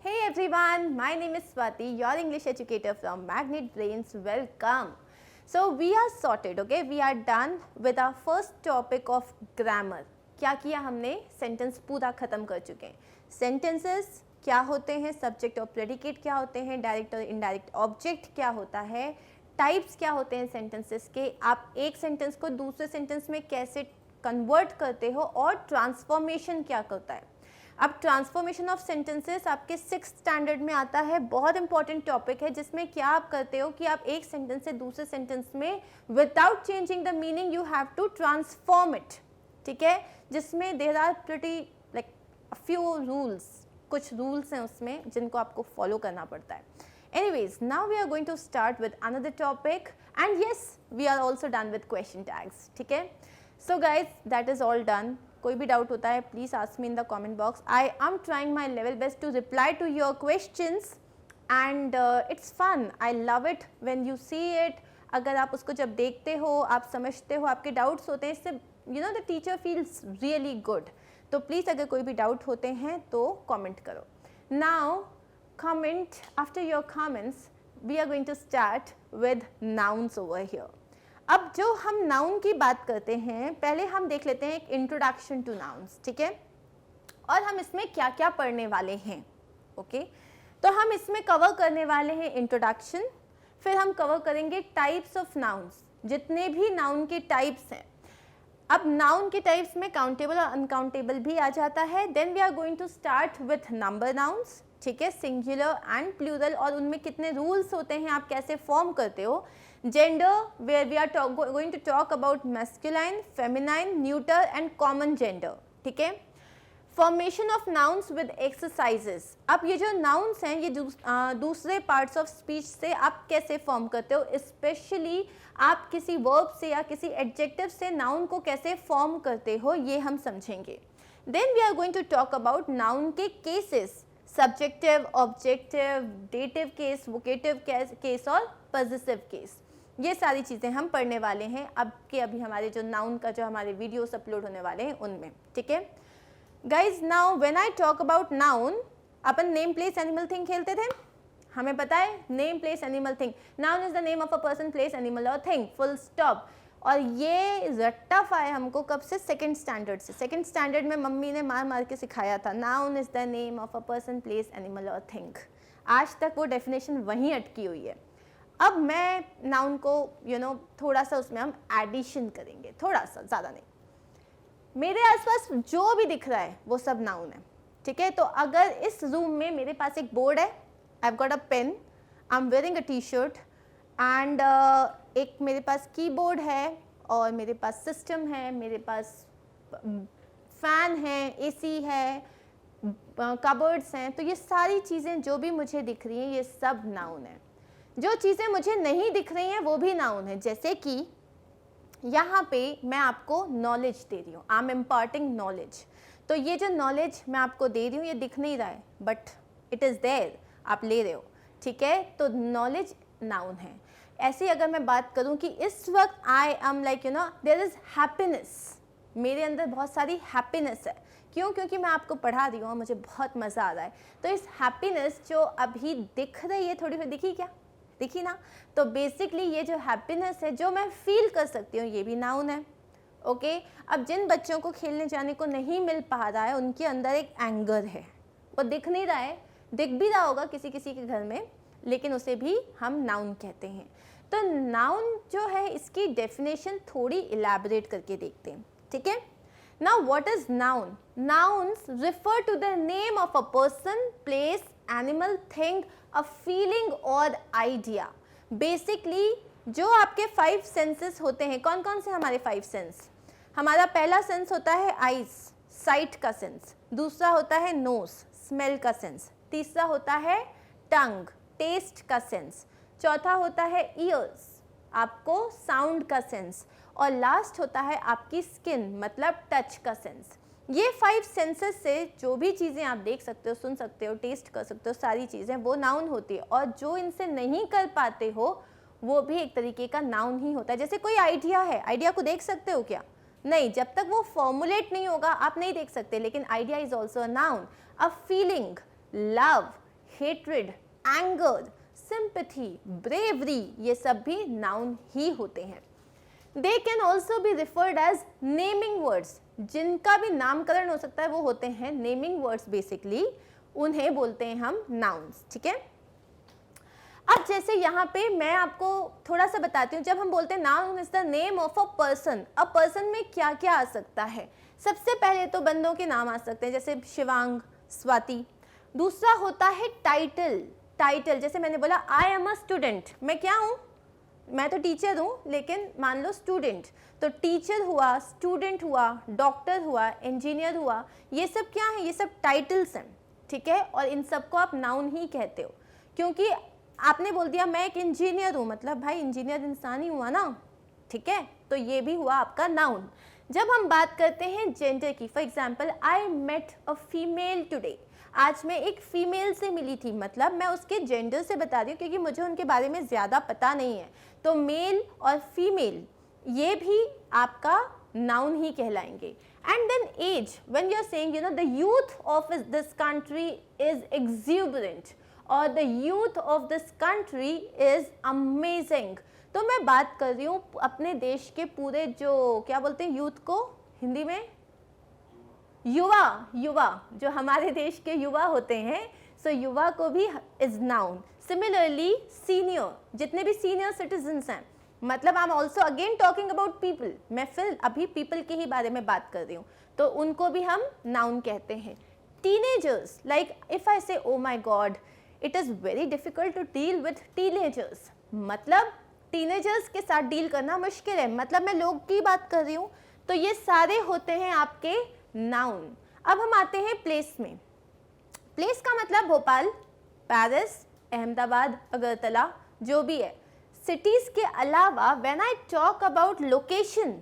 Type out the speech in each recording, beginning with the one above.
Hey everyone, my name is Swati, your English educator from Magnet Brains. Welcome. So we are sorted, okay? We are done with our first topic of grammar. क्या किया हमने? Sentence पूरा खत्म कर चुके हैं. Sentences क्या होते हैं, सब्जेक्ट और प्रेडिकेट क्या होते हैं, डायरेक्ट और इनडायरेक्ट ऑब्जेक्ट क्या होता है, टाइप्स क्या होते हैं सेंटेंसेस के, आप एक सेंटेंस को दूसरे सेंटेंस में कैसे कन्वर्ट करते हो और ट्रांसफॉर्मेशन क्या करता है. अब ट्रांसफॉर्मेशन ऑफ सेंटेंसेस आपके 6th स्टैंडर्ड में आता है. बहुत इंपॉर्टेंट टॉपिक है जिसमें क्या आप करते हो कि आप एक सेंटेंस से दूसरे सेंटेंस में without changing the meaning you have to transform it. ठीक है, जिसमें there are pretty like few rules, कुछ रूल्स हैं उसमें जिनको आपको फॉलो करना पड़ता है. Anyways, now we are going to start with another topic and yes, we are also done with question tags. ठीक है, so guys, that is all done. कोई भी डाउट होता है please ask me in the comment box. I am trying my level best to reply to your questions and it's fun. I love it when you see it. अगर आप उसको जब देखते हो, आप समझते हो, आपके डाउट्स होते हैं, इससे you know the teacher feels really good. तो प्लीज़ अगर कोई भी डाउट होते हैं तो कमेंट करो. Now comment after your comments we are going to start with nouns over here. अब जो हम नाउन की बात करते हैं पहले हम देख लेते हैं एक इंट्रोडक्शन टू नाउन्स. ठीक है, और हम इसमें क्या क्या पढ़ने वाले हैं. ओके, तो हम इसमें कवर करने वाले हैं इंट्रोडक्शन, फिर हम कवर करेंगे टाइप्स ऑफ नाउन्स, जितने भी नाउन के टाइप्स हैं. अब नाउन के टाइप्स में काउंटेबल और अनकाउंटेबल भी आ जाता है. Then we are going to start with number nouns. ठीक है, सिंगुलर एंड प्लूरल और उनमें कितने रूल्स होते हैं, आप कैसे फॉर्म करते हो. Gender, where we are going to talk about masculine, feminine, neuter and common gender. ठीक है, formation of nouns with exercises. अब ये जो नाउन्स हैं ये दूसरे पार्ट्स ऑफ स्पीच से आप कैसे फॉर्म करते हो, स्पेशली आप किसी वर्ब से या किसी एडजेक्टिव से नाउन को कैसे फॉर्म करते हो, ये हम समझेंगे. Then we are going to talk about noun के cases, subjective, objective, dative case, vocative case और पॉजिटिव केस. ये सारी चीज़ें हम पढ़ने वाले हैं अब के अभी हमारे जो नाउन का जो हमारे वीडियोस अपलोड होने वाले हैं उनमें. ठीक है guys, now when I talk about noun, upon name place animal thing खेलते थे, हमें पता है name place animal thing. Noun is the name of a person, place, animal और थिंग, फुल स्टॉप. और ये रट्टा है हमको कब से, 2nd स्टैंडर्ड से. 2nd स्टैंडर्ड में मम्मी ने मार मार के सिखाया था noun is the name of a person, place, animal और थिंग. आज तक वो डेफिनेशन वहीं अटकी हुई है. अब मैं नाउन को थोड़ा सा उसमें हम एडिशन करेंगे, थोड़ा सा, ज़्यादा नहीं. मेरे आसपास जो भी दिख रहा है वो सब नाउन है. ठीक है, तो अगर इस रूम में मेरे पास एक बोर्ड है, I have got a pen, I am wearing a T shirt and एक मेरे पास कीबोर्ड है और मेरे पास सिस्टम है, मेरे पास फैन है, एसी है, कबर्ड्स हैं, तो ये सारी चीज़ें जो भी मुझे दिख रही हैं ये सब नाउन है. जो चीज़ें मुझे नहीं दिख रही हैं वो भी नाउन है. जैसे कि यहाँ पे मैं आपको नॉलेज दे रही हूँ, आई एम इम्पार्टिंग नॉलेज. तो ये जो नॉलेज मैं आपको दे रही हूँ ये दिख नहीं रहा है बट इट इज़ देयर, आप ले रहे हो. ठीक है, तो नॉलेज नाउन है. ऐसे ही अगर मैं बात करूं कि इस वक्त I am like there is happiness, मेरे अंदर बहुत सारी हैप्पीनेस है. क्यों? क्योंकि मैं आपको पढ़ा रही हूँ और मुझे बहुत मज़ा आ रहा है. तो इस हैप्पीनेस जो अभी दिख रही है, थोड़ी सी दिखी क्या, दिखी ना. तो बेसिकली ये जो हैप्पीनेस है जो मैं फील कर सकती हूँ ये भी नाउन है. ओके, अब जिन बच्चों को खेलने जाने को नहीं मिल पा रहा है उनके अंदर एक एंगर है, वो दिख नहीं रहा है, दिख भी रहा होगा किसी किसी के घर में, लेकिन उसे भी हम नाउन कहते हैं. तो नाउन जो है इसकी डेफिनेशन थोड़ी इलैबोरेट करके देखते हैं. ठीक है, now what is noun. Nouns refer to the name of a person, place, animal, thing, a feeling और आइडिया. बेसिकली जो आपके 5 सेंसेस होते हैं, कौन कौन से हमारे 5 सेंस. हमारा पहला सेंस होता है आइज, साइट का सेंस. दूसरा होता है नोज, स्मेल का सेंस. तीसरा होता है टंग, टेस्ट का सेंस. चौथा होता है ईयर्स, आपको साउंड का सेंस. और लास्ट होता है आपकी स्किन, मतलब टच का सेंस. ये 5 सेंसेस से जो भी चीज़ें आप देख सकते हो, सुन सकते हो, टेस्ट कर सकते हो, सारी चीज़ें वो नाउन होती है. और जो इनसे नहीं कर पाते हो वो भी एक तरीके का नाउन ही होता है. जैसे कोई आइडिया है, आइडिया को देख सकते हो क्या, नहीं, जब तक वो फॉर्मुलेट नहीं होगा आप नहीं देख सकते, लेकिन idea is also a noun. A feeling, love, hatred, anger, sympathy, bravery, ये सब भी नाउन ही होते हैं। They can also be referred as naming words, जिनका भी नामकरण हो सकता है वो होते हैं नेमिंग वर्ड्स, बेसिकली उन्हें बोलते हैं हम नाउन्स, ठीक है। अब जैसे यहाँ पे मैं आपको थोड़ा सा बताती हूँ, जब हम बोलते हैं noun is the name of a person, अब पर्सन में क्या क्या आ सकता है। सबसे पहले तो बंदों के नाम आ सकते हैं, जैसे शिवांग, स्वाति। दूसरा होता है टाइटल, टाइटल जैसे मैंने बोला आई एम अ स्टूडेंट, मैं क्या हूँ, मैं तो टीचर हूँ, लेकिन मान लो स्टूडेंट, तो टीचर हुआ, स्टूडेंट हुआ, डॉक्टर हुआ, इंजीनियर हुआ, ये सब क्या है, ये सब टाइटल्स हैं, ठीक है। और इन सबको आप नाउन ही कहते हो, क्योंकि आपने बोल दिया मैं एक इंजीनियर हूँ, मतलब भाई इंजीनियर इंसान ही हुआ ना, ठीक है, तो ये भी हुआ आपका नाउन। जब हम बात करते हैं जेंडर की, for example I met a female today, आज मैं एक फीमेल से मिली थी, मतलब मैं उसके जेंडर से बता रही हूँ क्योंकि मुझे उनके बारे में ज़्यादा पता नहीं है, तो मेल और फीमेल ये भी आपका नाउन ही कहलाएंगे। And then as, when you are saying you know the youth of this country is exuberant और the youth of this country is amazing, तो मैं बात कर रही हूँ अपने देश के पूरे जो क्या बोलते हैं यूथ को हिंदी में, युवा, युवा जो हमारे देश के युवा होते हैं, सो युवा को भी इज नाउन। सिमिलरली सीनियर, जितने भी सीनियर सिटीजन्स हैं, मतलब I am also again talking about people, मैं फिर अभी पीपल के ही बारे में बात कर रही हूँ, तो उनको भी हम नाउन कहते हैं। Teenagers, like if I say oh my god it is very difficult to deal with teenagers, मतलब टीनेजर्स के साथ डील करना मुश्किल है, मतलब मैं लोग की बात कर रही हूँ, तो ये सारे होते हैं आपके नाउन। अब हम आते हैं प्लेस में। प्लेस का मतलब भोपाल, पेरिस, अहमदाबाद, अगरतला, जो भी है। सिटीज़ के अलावा when I talk about location,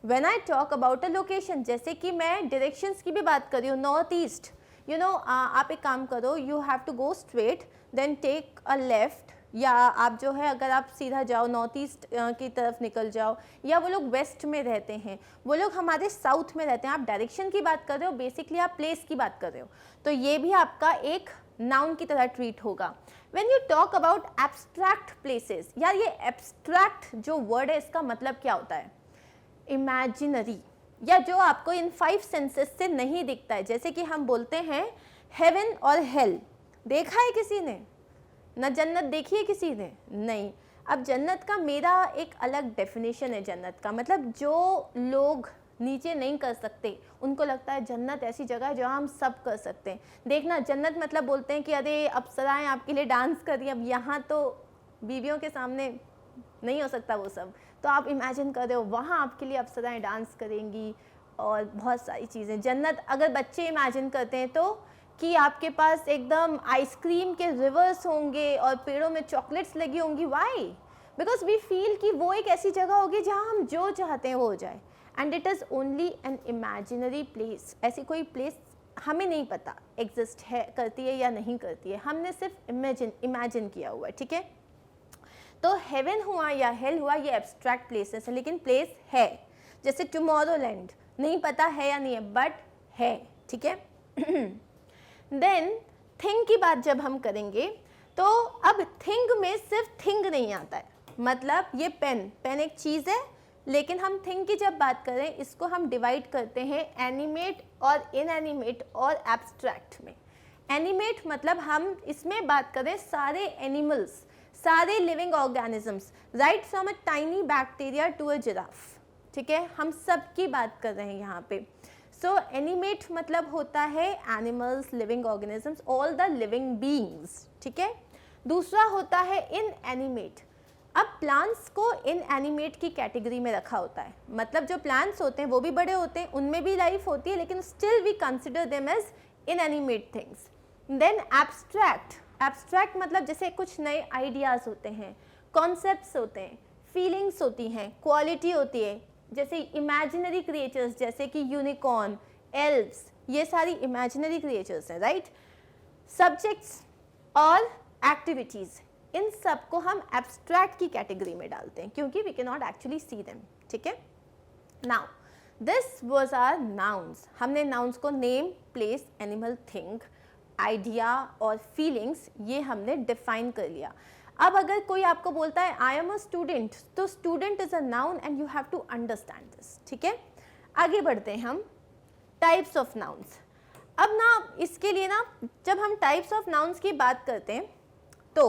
when I talk about a location, जैसे कि मैं डायरेक्शंस की भी बात कर रही हूँ, नॉर्थ ईस्ट, यू नो आप एक काम करो, you have to go straight then take a left, या आप जो है अगर आप सीधा जाओ नॉर्थ ईस्ट की तरफ निकल जाओ, या वो लोग वेस्ट में रहते हैं, वो लोग हमारे साउथ में रहते हैं, आप डायरेक्शन की बात कर रहे हो, बेसिकली आप प्लेस की बात कर रहे हो, तो ये भी आपका एक नाउन की तरह ट्रीट होगा। When you talk about abstract places, यार ये एब्स्ट्रैक्ट जो वर्ड है इसका मतलब क्या होता है, इमेजिनरी, या जो आपको इन 5 सेंसेस से नहीं दिखता है, जैसे कि हम बोलते हैं हेवन और हेल, देखा है किसी ने, न जन्नत देखी है किसी ने, नहीं। अब जन्नत का मेरा एक अलग डेफिनेशन है, जन्नत का मतलब जो लोग नीचे नहीं कर सकते, उनको लगता है जन्नत ऐसी जगह है जहाँ हम सब कर सकते हैं। देखना, जन्नत मतलब बोलते हैं कि अरे अप्सराएं आपके लिए डांस कर रही हैं, अब यहाँ तो बीवियों के सामने नहीं हो सकता वो सब, तो आप इमेजिन कर रहे हो वहाँ आपके लिए अप्सराएं डांस करेंगी और बहुत सारी चीज़ें। जन्नत अगर बच्चे इमेजिन करते हैं तो कि आपके पास एकदम आइसक्रीम के रिवर्स होंगे और पेड़ों में चॉकलेट्स लगी होंगी, वाई, बिकॉज वी फील कि वो एक ऐसी जगह होगी जहाँ हम जो चाहते हैं वो हो जाए, and it is only an imaginary place. ऐसी कोई प्लेस हमें नहीं पता एग्जिस्ट है, करती है या नहीं करती है, हमने सिर्फ इमेजिन किया हुआ है, ठीक है। तो हेवन हुआ या हेल हुआ, ये एब्स्ट्रैक्ट प्लेसेस है, लेकिन प्लेस है। जैसे टुमारोलैंड, नहीं पता है या नहीं है, बट है, ठीक है। देन थिंग की बात जब हम करेंगे, तो अब थिंग में सिर्फ थिंग नहीं आता है, मतलब ये पेन एक चीज़ है, लेकिन हम थिंग की जब बात करें इसको हम डिवाइड करते हैं एनिमेट और इनएनिमेट और एब्स्ट्रैक्ट में। एनिमेट मतलब हम इसमें बात करें सारे एनिमल्स, सारे living organisms, right from a tiny bacteria to a giraffe, ठीक है, हम सब की बात कर रहे हैं यहाँ पे। सो एनिमेट मतलब होता है animals, living organisms, all the living beings, ठीक है। दूसरा होता है इनएनिमेट। अब प्लांट्स को इनएनिमेट की कैटेगरी में रखा होता है, मतलब जो प्लांट्स होते हैं वो भी बड़े होते हैं, उनमें भी लाइफ होती है, लेकिन still we consider them as inanimate things. Then abstract, abstract मतलब जैसे कुछ नए आइडियाज़ होते हैं, कॉन्सेप्ट्स होते हैं, फीलिंग्स होती हैं, क्वालिटी होती है, जैसे इमेजिनरी क्रिएचर्स जैसे कि यूनिकॉर्न, एल्व्स, ये सारी इमेजिनरी क्रिएचर्स हैं, राइट। सब्जेक्ट्स और एक्टिविटीज़, इन सब को हम एब्स्ट्रैक्ट की कैटेगरी में डालते हैं क्योंकि we can not actually see them, ठीक है। Now this was our nouns, हमने नाउन्स को name, place, animal, thing, idea और फीलिंग्स, ये हमने डिफाइन कर लिया। अब अगर कोई आपको बोलता है आई एम अ स्टूडेंट, तो student is a noun and you have to understand this, ठीक है। आगे बढ़ते हैं हम, टाइप्स ऑफ नाउन्स। अब ना इसके लिए ना जब हम टाइप्स ऑफ नाउन्स की बात करते हैं तो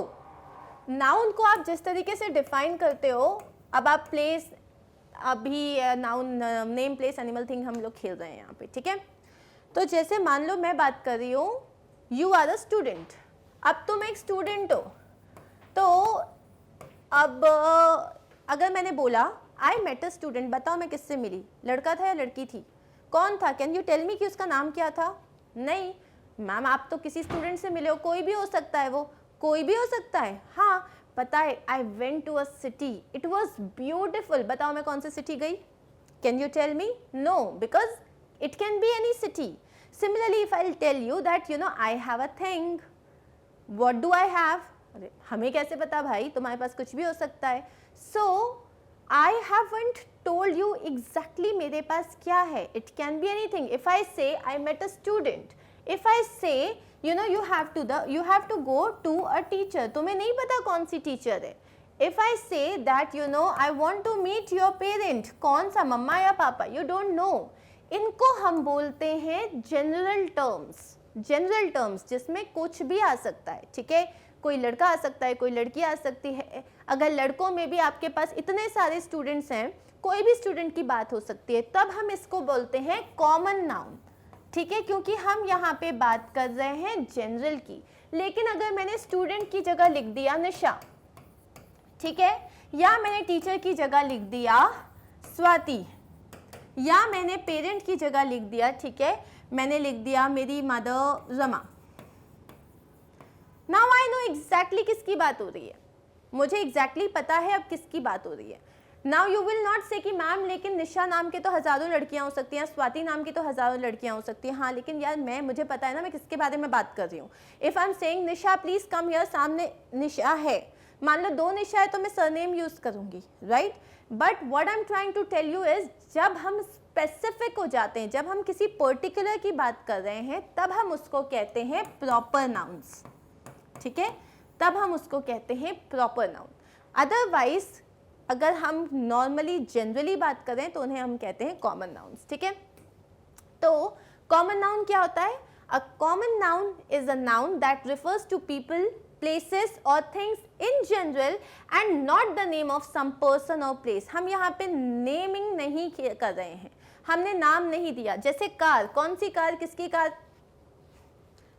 नाउन को आप जिस तरीके से डिफाइन करते हो, अब आप प्लेस, अभी noun name place animal thing हम लोग खेल रहे हैं यहाँ पे, ठीक है। तो जैसे मान लो मैं बात कर रही हूँ यू आर अ स्टूडेंट, अब तुम एक स्टूडेंट हो, तो अब अगर मैंने बोला आई मेट अ स्टूडेंट, बताओ मैं किससे मिली, लड़का था या लड़की थी, कौन था, कैन यू टेल मी कि उसका नाम क्या था? नहीं मैम, आप तो किसी स्टूडेंट से मिले हो, कोई भी हो सकता है, वो कोई भी हो सकता है। हाँ पता है, I went to a city, it was beautiful, बताओ मैं कौन सी सिटी गई, can you tell me? No, because it can be any city. Similarly if I tell you that you know I have a thing, what do I have, अरे हमें कैसे पता भाई, तुम्हारे पास कुछ भी हो सकता है। So I haven't told you exactly मेरे पास क्या है, it can be anything. If I say I met a student, if I say you know you have to go to a teacher, तुम्हें नहीं पता कौन सी टीचर है। If I say that you know I want to meet your parent, कौन सा, मम्मा या पापा, you don't know. इनको हम बोलते हैं जनरल टर्म्स, जनरल टर्म्स जिसमें कुछ भी आ सकता है, ठीक है। कोई लड़का आ सकता है, कोई लड़की आ सकती है, अगर लड़कों में भी आपके पास इतने सारे स्टूडेंट्स हैं, कोई भी स्टूडेंट की बात हो सकती है, तब हम इसको बोलते हैं कॉमन नाउन, ठीक है, क्योंकि हम यहाँ पे बात कर रहे हैं जनरल की। लेकिन अगर मैंने स्टूडेंट की जगह लिख दिया निशा, ठीक है, या मैंने टीचर की जगह लिख दिया स्वाति, या मैंने पेरेंट की जगह लिख दिया, ठीक है, मैंने लिख दिया मेरी mother Rama, now I know exactly किसकी बात हो रही है, मुझे एग्जैक्टली पता है अब किसकी बात हो रही है। नाउ यू विल नॉट से कि मैम लेकिन निशा नाम के तो हज़ारों लड़कियां हो सकती हैं, स्वाति नाम की तो हज़ारों लड़कियां हो सकती हैं। हाँ लेकिन यार मुझे पता है ना मैं किसके बारे में बात कर रही हूँ। If I am saying Nisha please come here, सामने निशा है, मान लो दो निशा है तो मैं सरनेम यूज़ करूँगी, right. But what I am trying to tell you is, जब हम स्पेसिफिक हो जाते हैं, जब हम किसी पर्टिकुलर की बात कर रहे हैं, तब हम उसको कहते हैं प्रॉपर नाउन्स, ठीक है, तब हम उसको कहते हैं प्रॉपर नाउन। अदरवाइज अगर हम नॉर्मली जनरली बात करें तो उन्हें हम कहते हैं कॉमन नाउन्स, ठीक है। तो कॉमन नाउन क्या होता है? A common noun is a noun that refers to people, places और things in general and not the name of some person और प्लेस। हम यहाँ पे नेमिंग नहीं कर रहे हैं, हमने नाम नहीं दिया। जैसे कार, कौन सी कार, किसकी कार?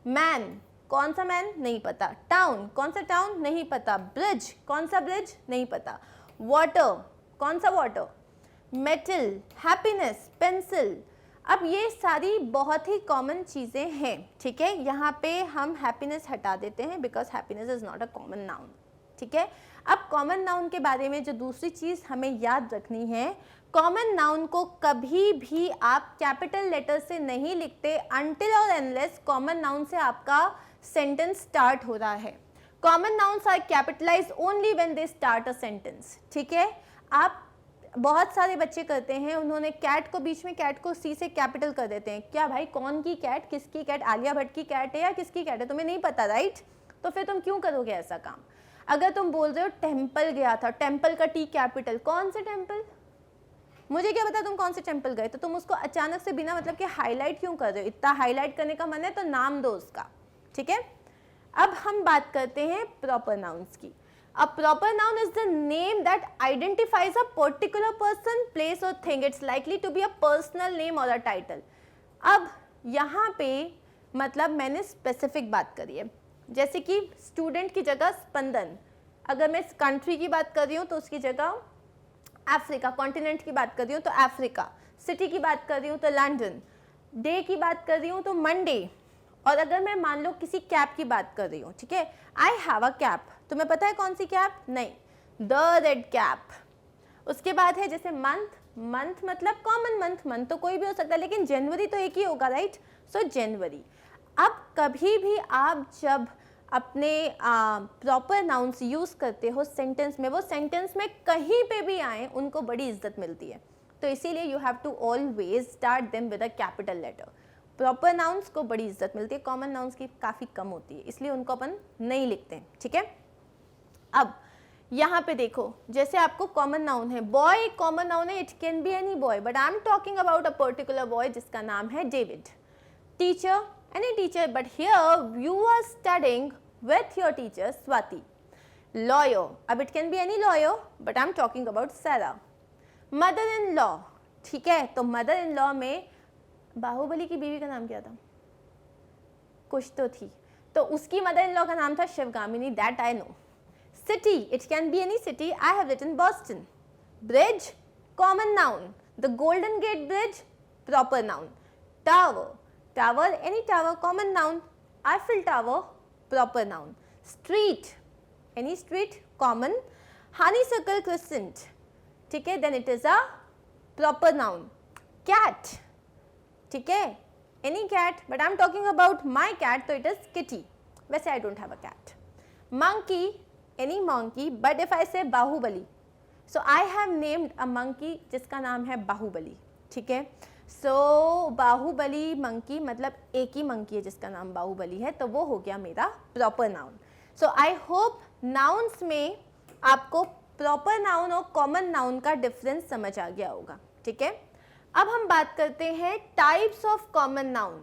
मैन, कौन सा मैन, नहीं पता। टाउन, कौन सा टाउन, नहीं पता। ब्रिज, कौन सा ब्रिज, नहीं पता। वाटर, कौन सा वाटर। Metal, happiness, pencil. अब ये सारी बहुत ही कॉमन चीज़ें हैं, ठीक है। यहाँ पे हम हैप्पीनेस हटा देते हैं because happiness is not a common noun, ठीक है। अब कॉमन नाउन के बारे में जो दूसरी चीज़ हमें याद रखनी है, कॉमन नाउन को कभी भी आप कैपिटल लेटर से नहीं लिखते अनटिल और अनलेस कॉमन नाउन से आपका सेंटेंस स्टार्ट हो रहा है। Common nouns are capitalized only when they start a sentence, ठीक है। आप बहुत सारे बच्चे करते हैं, उन्होंने कैट को बीच में कैट को सी से कैपिटल कर देते हैं। क्या भाई, कौन की कैट, किसकी कैट, आलिया भट्ट की कैट है या किसकी कैट है, तुम्हें नहीं पता, राइट। तो फिर तुम क्यों करोगे ऐसा काम? अगर तुम बोल रहे हो टेम्पल गया था, टेम्पल का टी कैपिटल, कौन से टेम्पल, मुझे क्या पता तुम कौन से टेम्पल गए, तो तुम उसको अचानक से बिना मतलब के हाईलाइट क्यों कर रहे हो? इतना हाईलाइट करने का मन है तो नाम दो उसका, ठीक है। अब हम बात करते हैं प्रॉपर नाउन्स की। A proper noun is the name that identifies a particular person, place or thing. It's likely to be a personal name or a title. अब यहाँ पे मतलब मैंने स्पेसिफिक बात करी है, जैसे कि स्टूडेंट की जगह स्पंदन। अगर मैं कंट्री की बात कर रही हूँ तो उसकी जगह अफ्रीका, कॉन्टिनेंट की बात कर रही हूँ तो अफ्रीका, सिटी की बात कर रही हूँ तो लंदन, डे की बात कर रही हूँ तो मंडे। और अगर मैं मान लो किसी कैप की बात कर रही हूँ, ठीक है, आई हैव अ कैप, तुम्हें पता है कौन सी कैप? नहीं, द रेड कैप। उसके बाद है जैसे मंथ, मंथ मतलब कॉमन मंथ, मंथ तो कोई भी हो सकता है लेकिन जनवरी तो एक ही होगा, राइट। सो जनवरी। अब कभी भी आप जब अपने प्रॉपर नाउन्स यूज़ करते हो सेंटेंस में, वो सेंटेंस में कहीं पे भी आए उनको बड़ी इज्जत मिलती है। तो इसीलिए you have to always start them with a capital letter. Proper nouns को बड़ी इज्जत मिलती है, कॉमन नाउन्स की काफ़ी कम होती है, इसलिए उनको अपन नहीं लिखते हैं, ठीक है। अब यहाँ पे देखो, जैसे आपको कॉमन नाउन है, बॉय एक कॉमन नाउन है, it can be any boy, but I am talking about a particular boy जिसका नाम है David. Teacher, any teacher, but here you are studying with your teacher Swati. Lawyer, अब it can be any lawyer, but I am talking about Sara. Mother in law, ठीक है, तो mother in law में बाहुबली की बीवी का नाम क्या था, कुछ तो थी, तो उसकी मदर इन लॉ का नाम था Shivagamini, that I know. City, it can be any city, I have written Boston. Bridge, common noun, the Golden Gate Bridge, proper noun. Tower, tower, any tower, common noun, Eiffel Tower, proper noun. Street, any street, common. Honeysuckle crescent, ठीक है, then it is a proper noun. Cat, ठीक है, any cat, but I am talking about my cat, so it is kitty. वैसे I don't have a cat. Monkey, any monkey, but if I say Baahubali, so I have named a monkey जिसका नाम है बाहुबली, ठीक है। so Baahubali monkey मतलब एक ही monkey है जिसका नाम बाहुबली है, तो वो हो गया मेरा proper noun. so I hope nouns में आपको proper noun और common noun का difference समझ आ गया होगा, ठीक है। अब हम बात करते हैं types of common noun.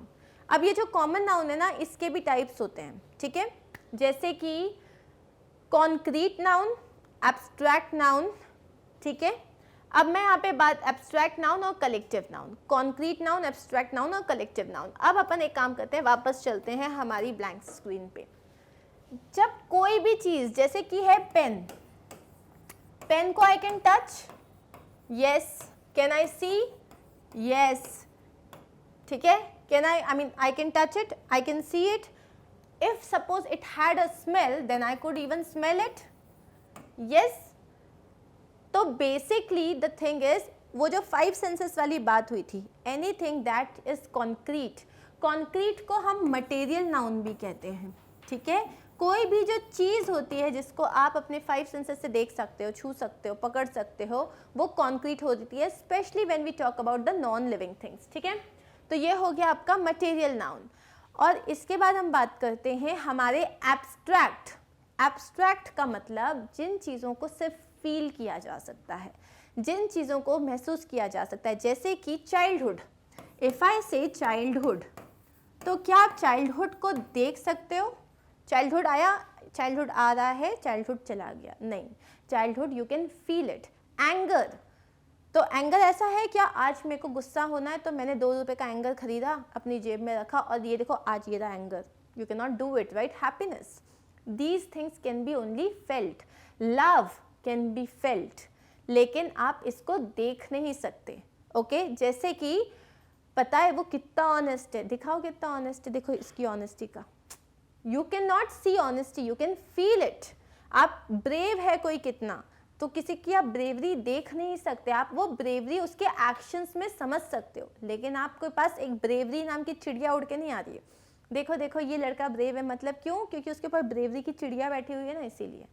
अब ये जो common noun है ना, इसके भी types होते हैं, ठीक है, जैसे कि कॉन्क्रीट नाउन, एब्स्ट्रैक्ट नाउन, ठीक है। अब मैं यहाँ पे बात एब्स्ट्रैक्ट नाउन और collective noun, concrete noun, abstract noun और कलेक्टिव नाउन। अब अपन एक काम करते हैं, वापस चलते हैं हमारी ब्लैंक स्क्रीन पे। जब कोई भी चीज़, जैसे कि है पेन, पेन को I can touch, yes, can I see, yes, ठीक है, can I mean I can touch it, I can see it. If suppose it had a smell, then I could even smell it. Yes. तो basically the thing is, वो जो 5 senses वाली बात हुई थी, anything that is concrete, concrete को हम material noun भी कहते हैं, ठीक है। कोई भी जो चीज़ होती है जिसको आप अपने 5 senses से देख सकते हो, छू सकते हो, पकड़ सकते हो, वो concrete होती है, especially when we talk about the non-living things, ठीक है। तो ये हो गया आपका material noun। और इसके बाद हम बात करते हैं हमारे एब्स्ट्रैक्ट। एब्स्ट्रैक्ट का मतलब जिन चीज़ों को सिर्फ फील किया जा सकता है, जिन चीज़ों को महसूस किया जा सकता है, जैसे कि चाइल्डहुड। इफ़ आई से चाइल्डहुड, तो क्या आप चाइल्डहुड को देख सकते हो? चाइल्डहुड आया, चाइल्डहुड आ रहा है, चाइल्डहुड चला गया, नहीं, childhood you can feel it. Anger, तो एंगर ऐसा है क्या, आज मेरे को गुस्सा होना है तो मैंने 2 रुपए का एंगर खरीदा, अपनी जेब में रखा और ये देखो आज ये रहा anger, you can not do it, right. Happiness, these things can be only felt. Love can be felt, लेकिन आप इसको देख नहीं सकते, ओके। जैसे कि पता है वो कितना ऑनेस्ट है, दिखाओ कितना ऑनेस्ट है, देखो इसकी ऑनेस्टी का, you can not see honesty, you can feel it. आप ब्रेव है कोई कितना, तो किसी की आप ब्रेवरी देख नहीं सकते, आप वो ब्रेवरी उसके एक्शंस में समझ सकते हो, लेकिन आपके पास एक ब्रेवरी नाम की चिड़िया उड़ के नहीं आ रही है, देखो देखो ये लड़का ब्रेव है, मतलब क्यों, क्योंकि उसके ऊपर ब्रेवरी की चिड़िया बैठी हुई है ना, इसीलिए।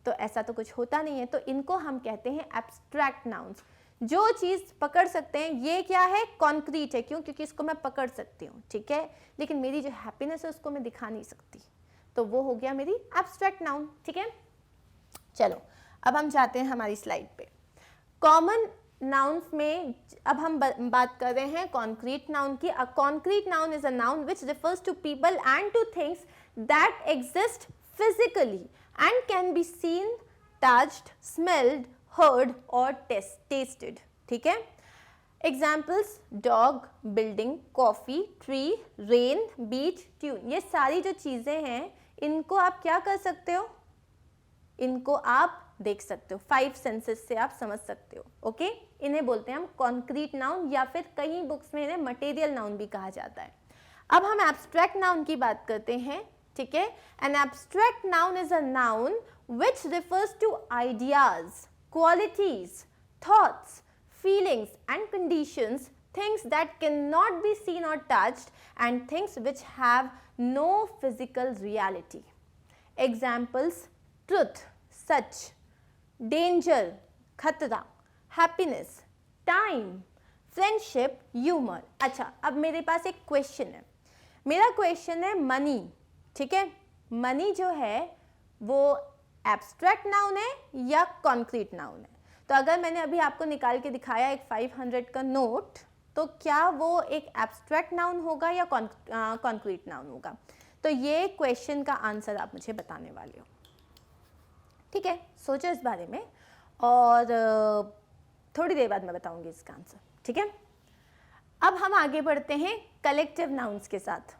तो ऐसा तो कुछ होता नहीं है, तो इनको हम कहते हैं एब्स्ट्रैक्ट नाउन्स। जो चीज़ पकड़ सकते हैं, ये क्या है, कॉन्क्रीट है, क्यों, क्योंकि इसको मैं पकड़ सकती हूँ, ठीक है, लेकिन मेरी जो हैप्पीनेस है उसको मैं दिखा नहीं सकती, तो वो हो गया मेरी एब्स्ट्रैक्ट नाउन, ठीक है। चलो अब हम जाते हैं हमारी स्लाइड पे। कॉमन नाउन्स में अब हम बात कर रहे हैं कॉन्क्रीट नाउन की। A concrete noun is a noun which refers to people and to things that exist physically and can be seen, touched, smelled, heard और टेस्टेड, ठीक है। Examples, dog, building, coffee, tree, rain, beach, tune, ये सारी जो चीज़ें हैं इनको आप क्या कर सकते हो, इनको आप देख सकते हो, 5 सेंसेस से आप समझ सकते हो, ओके। इन्हें बोलते हैं हम कॉन्क्रीट नाउन, या फिर कई बुक्स में इन्हें मटेरियल नाउन भी कहा जाता है। अब हम एब्स्ट्रैक्ट नाउन की बात करते हैं, ठीक है। An abstract noun is a noun which refers to ideas, qualities, thoughts, feelings and conditions, things that cannot be seen or touched, and things which have no physical reality. Examples, truth, such, danger, खतरा, happiness, time, friendship, humour. अच्छा, अब मेरे पास एक question है, मेरा question है money, ठीक है। मनी जो है वो एब्स्ट्रैक्ट नाउन है या कॉन्क्रीट नाउन है? तो अगर मैंने अभी आपको निकाल के दिखाया एक 500 का नोट, तो क्या वो एक एब्स्ट्रैक्ट नाउन होगा या कॉन्क्रीट नाउन होगा? तो ये क्वेश्चन का आंसर आप मुझे बताने वाले हो, ठीक है। सोचो इस बारे में और थोड़ी देर बाद मैं बताऊंगी इसका आंसर, ठीक है। अब हम आगे बढ़ते हैं कलेक्टिव नाउन्स के साथ।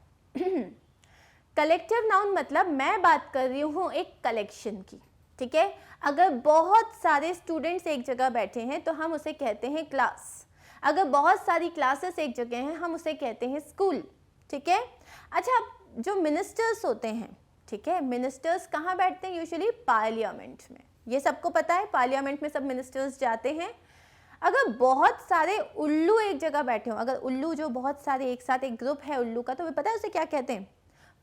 कलेक्टिव नाउन मतलब मैं बात कर रही हूँ एक कलेक्शन की, ठीक है। अगर बहुत सारे स्टूडेंट्स एक जगह बैठे हैं तो हम उसे कहते हैं क्लास। अगर बहुत सारी क्लासेस एक जगह हैं हम उसे कहते हैं स्कूल, ठीक है। अच्छा, जो मिनिस्टर्स होते हैं, ठीक है, मिनिस्टर्स कहाँ बैठते हैं? यूजुअली पार्लियामेंट में, ये सबको पता है, पार्लियामेंट में सब मिनिस्टर्स जाते हैं। अगर बहुत सारे उल्लू एक जगह बैठे हो, अगर उल्लू जो बहुत सारे एक साथ एक ग्रुप है उल्लू का, तो वे पता है उसे क्या कहते हैं?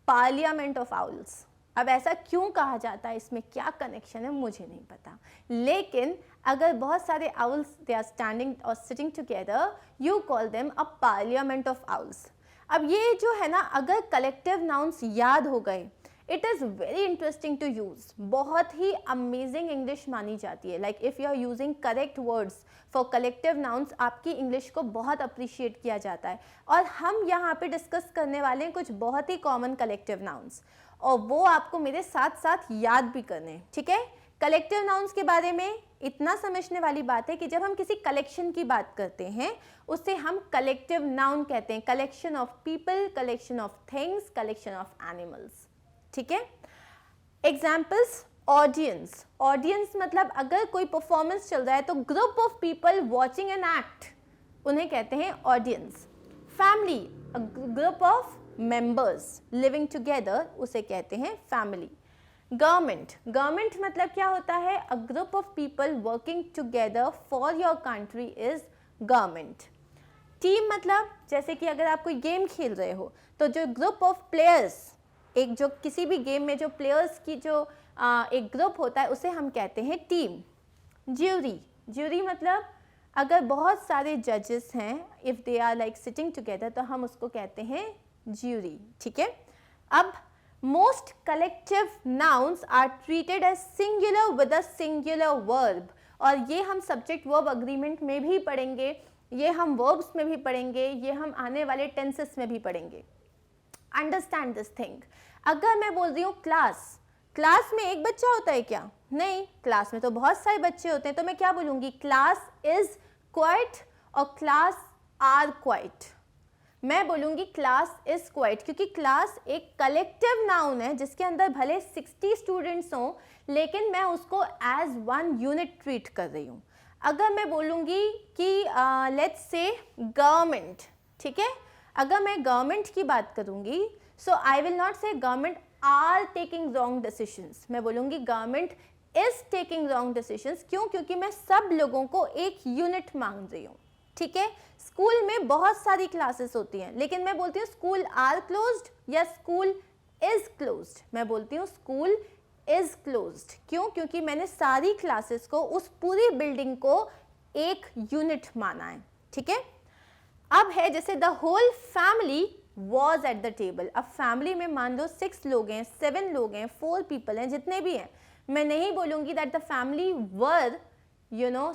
Parliament of owls. अब ऐसा क्यों कहा जाता है, इसमें क्या कनेक्शन है मुझे नहीं पता, लेकिन अगर बहुत सारे आउल्स दे आर स्टैंडिंग और sitting together, you call them a parliament of owls. अब ये जो है ना, अगर कलेक्टिव नाउन्स याद हो गए, it is very interesting to use, बहुत ही अमेजिंग इंग्लिश मानी जाती है। Like if you are using correct words for collective nouns, आपकी इंग्लिश को बहुत अप्रिशिएट किया जाता है। और हम यहाँ पे डिस्कस करने वाले हैं कुछ बहुत ही कॉमन कलेक्टिव नाउन्स, और वो आपको मेरे साथ साथ याद भी करने हैं, ठीक है। कलेक्टिव नाउन्स के बारे में इतना समझने वाली बात है कि जब हम किसी कलेक्शन की बात करते हैं उसे हम कलेक्टिव नाउन कहते हैं। Collection of people, collection of things, collection of animals, ठीक है। Examples, audience. ऑडियंस मतलब अगर कोई परफॉर्मेंस चल रहा है तो group of people watching an act, उन्हें कहते हैं audience. Family, group of members living together, उसे कहते हैं फैमिली। गवर्नमेंट, गवर्नमेंट मतलब क्या होता है? A group of people working together for your country is government. Team मतलब जैसे कि अगर आप कोई गेम खेल रहे हो तो जो ग्रुप ऑफ प्लेयर्स, एक जो किसी भी गेम में जो प्लेयर्स की जो एक ग्रुप होता है उसे हम कहते हैं टीम। ज्यूरी, ज्यूरी मतलब अगर बहुत सारे जजेस हैं, if they are like sitting together, तो हम उसको कहते हैं ज्यूरी, ठीक है। अब most collective nouns are treated as singular with a singular verb, और ये हम subject verb agreement में भी पढ़ेंगे, ये हम verbs में भी पढ़ेंगे, ये हम आने वाले tenses में भी पढ़ेंगे। Understand this thing। अगर मैं बोल रही हूँ क्लास, क्लास में एक बच्चा होता है क्या? नहीं, क्लास में तो बहुत सारे बच्चे होते हैं, तो मैं क्या बोलूँगी? क्लास इज क्वाइट और क्लास आर क्वाइट। मैं बोलूँगी क्लास इज क्वाइट, क्योंकि क्लास एक कलेक्टिव नाउन है जिसके अंदर भले 60 स्टूडेंट्स हों, लेकिन मैं उसको एज वन यूनिट ट्रीट कर रही हूँ। अगर मैं बोलूँगी कि लेट्स से गवर्नमेंट, ठीक है, अगर मैं गवर्नमेंट की बात करूँगी, so I will not say government are taking wrong decisions, मैं बोलूँगी government is taking wrong decisions. क्यों? क्योंकि मैं सब लोगों को एक यूनिट मान रही हूँ, ठीक है। स्कूल में बहुत सारी क्लासेस होती हैं, लेकिन मैं बोलती हूँ स्कूल आर क्लोज्ड या स्कूल इज क्लोज्ड, मैं बोलती हूँ स्कूल इज क्लोज्ड। क्यों? क्योंकि मैंने सारी क्लासेस को, उस पूरी बिल्डिंग को एक यूनिट माना है, ठीक है। अब है जैसे the whole family was at the table. अब फैमिली में मान लो 6 लोग हैं, 7 लोग हैं, 4 पीपल हैं, जितने भी हैं, मैं नहीं बोलूँगी that the family were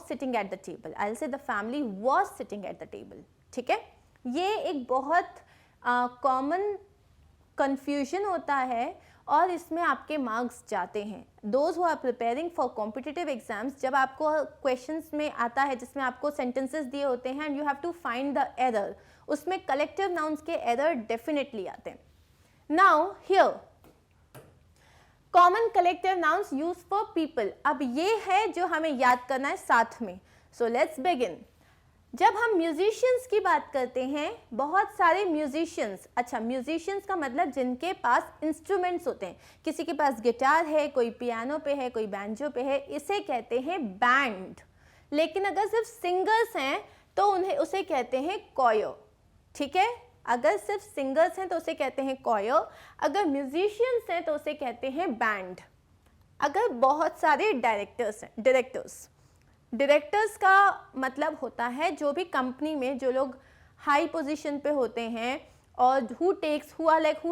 sitting at the table, I'll say the family was sitting at the table, ठीक है। ये एक बहुत कॉमन कंफ्यूजन होता है और इसमें आपके मार्क्स जाते हैं। Those who are preparing for competitive exams, जब आपको क्वेश्चंस में आता है जिसमें आपको सेंटेंसेस दिए होते हैं and you have to find the error, उसमें कलेक्टिव नाउन्स के एरर डेफिनेटली आते हैं। Now here common collective nouns use for people. अब ये है जो हमें याद करना है साथ में। So let's begin. जब हम म्यूजिशियंस की बात करते हैं, बहुत सारे म्यूजिशियंस, अच्छा म्यूजिशियंस का मतलब जिनके पास इंस्ट्रूमेंट्स होते हैं, किसी के पास गिटार है, कोई पियानो पे है, कोई बैंजो पे है, इसे कहते हैं बैंड। लेकिन अगर सिर्फ सिंगर्स हैं तो उसे कहते हैं कॉयर, ठीक है। अगर सिर्फ सिंगर्स हैं तो उसे कहते हैं कॉयर, अगर म्यूजिशियंस हैं तो उसे कहते हैं बैंड। अगर बहुत सारे डायरेक्टर्स हैं, डायरेक्टर्स, डायरेक्टर्स का मतलब होता है जो भी कंपनी में जो लोग हाई पोजीशन पे होते हैं और who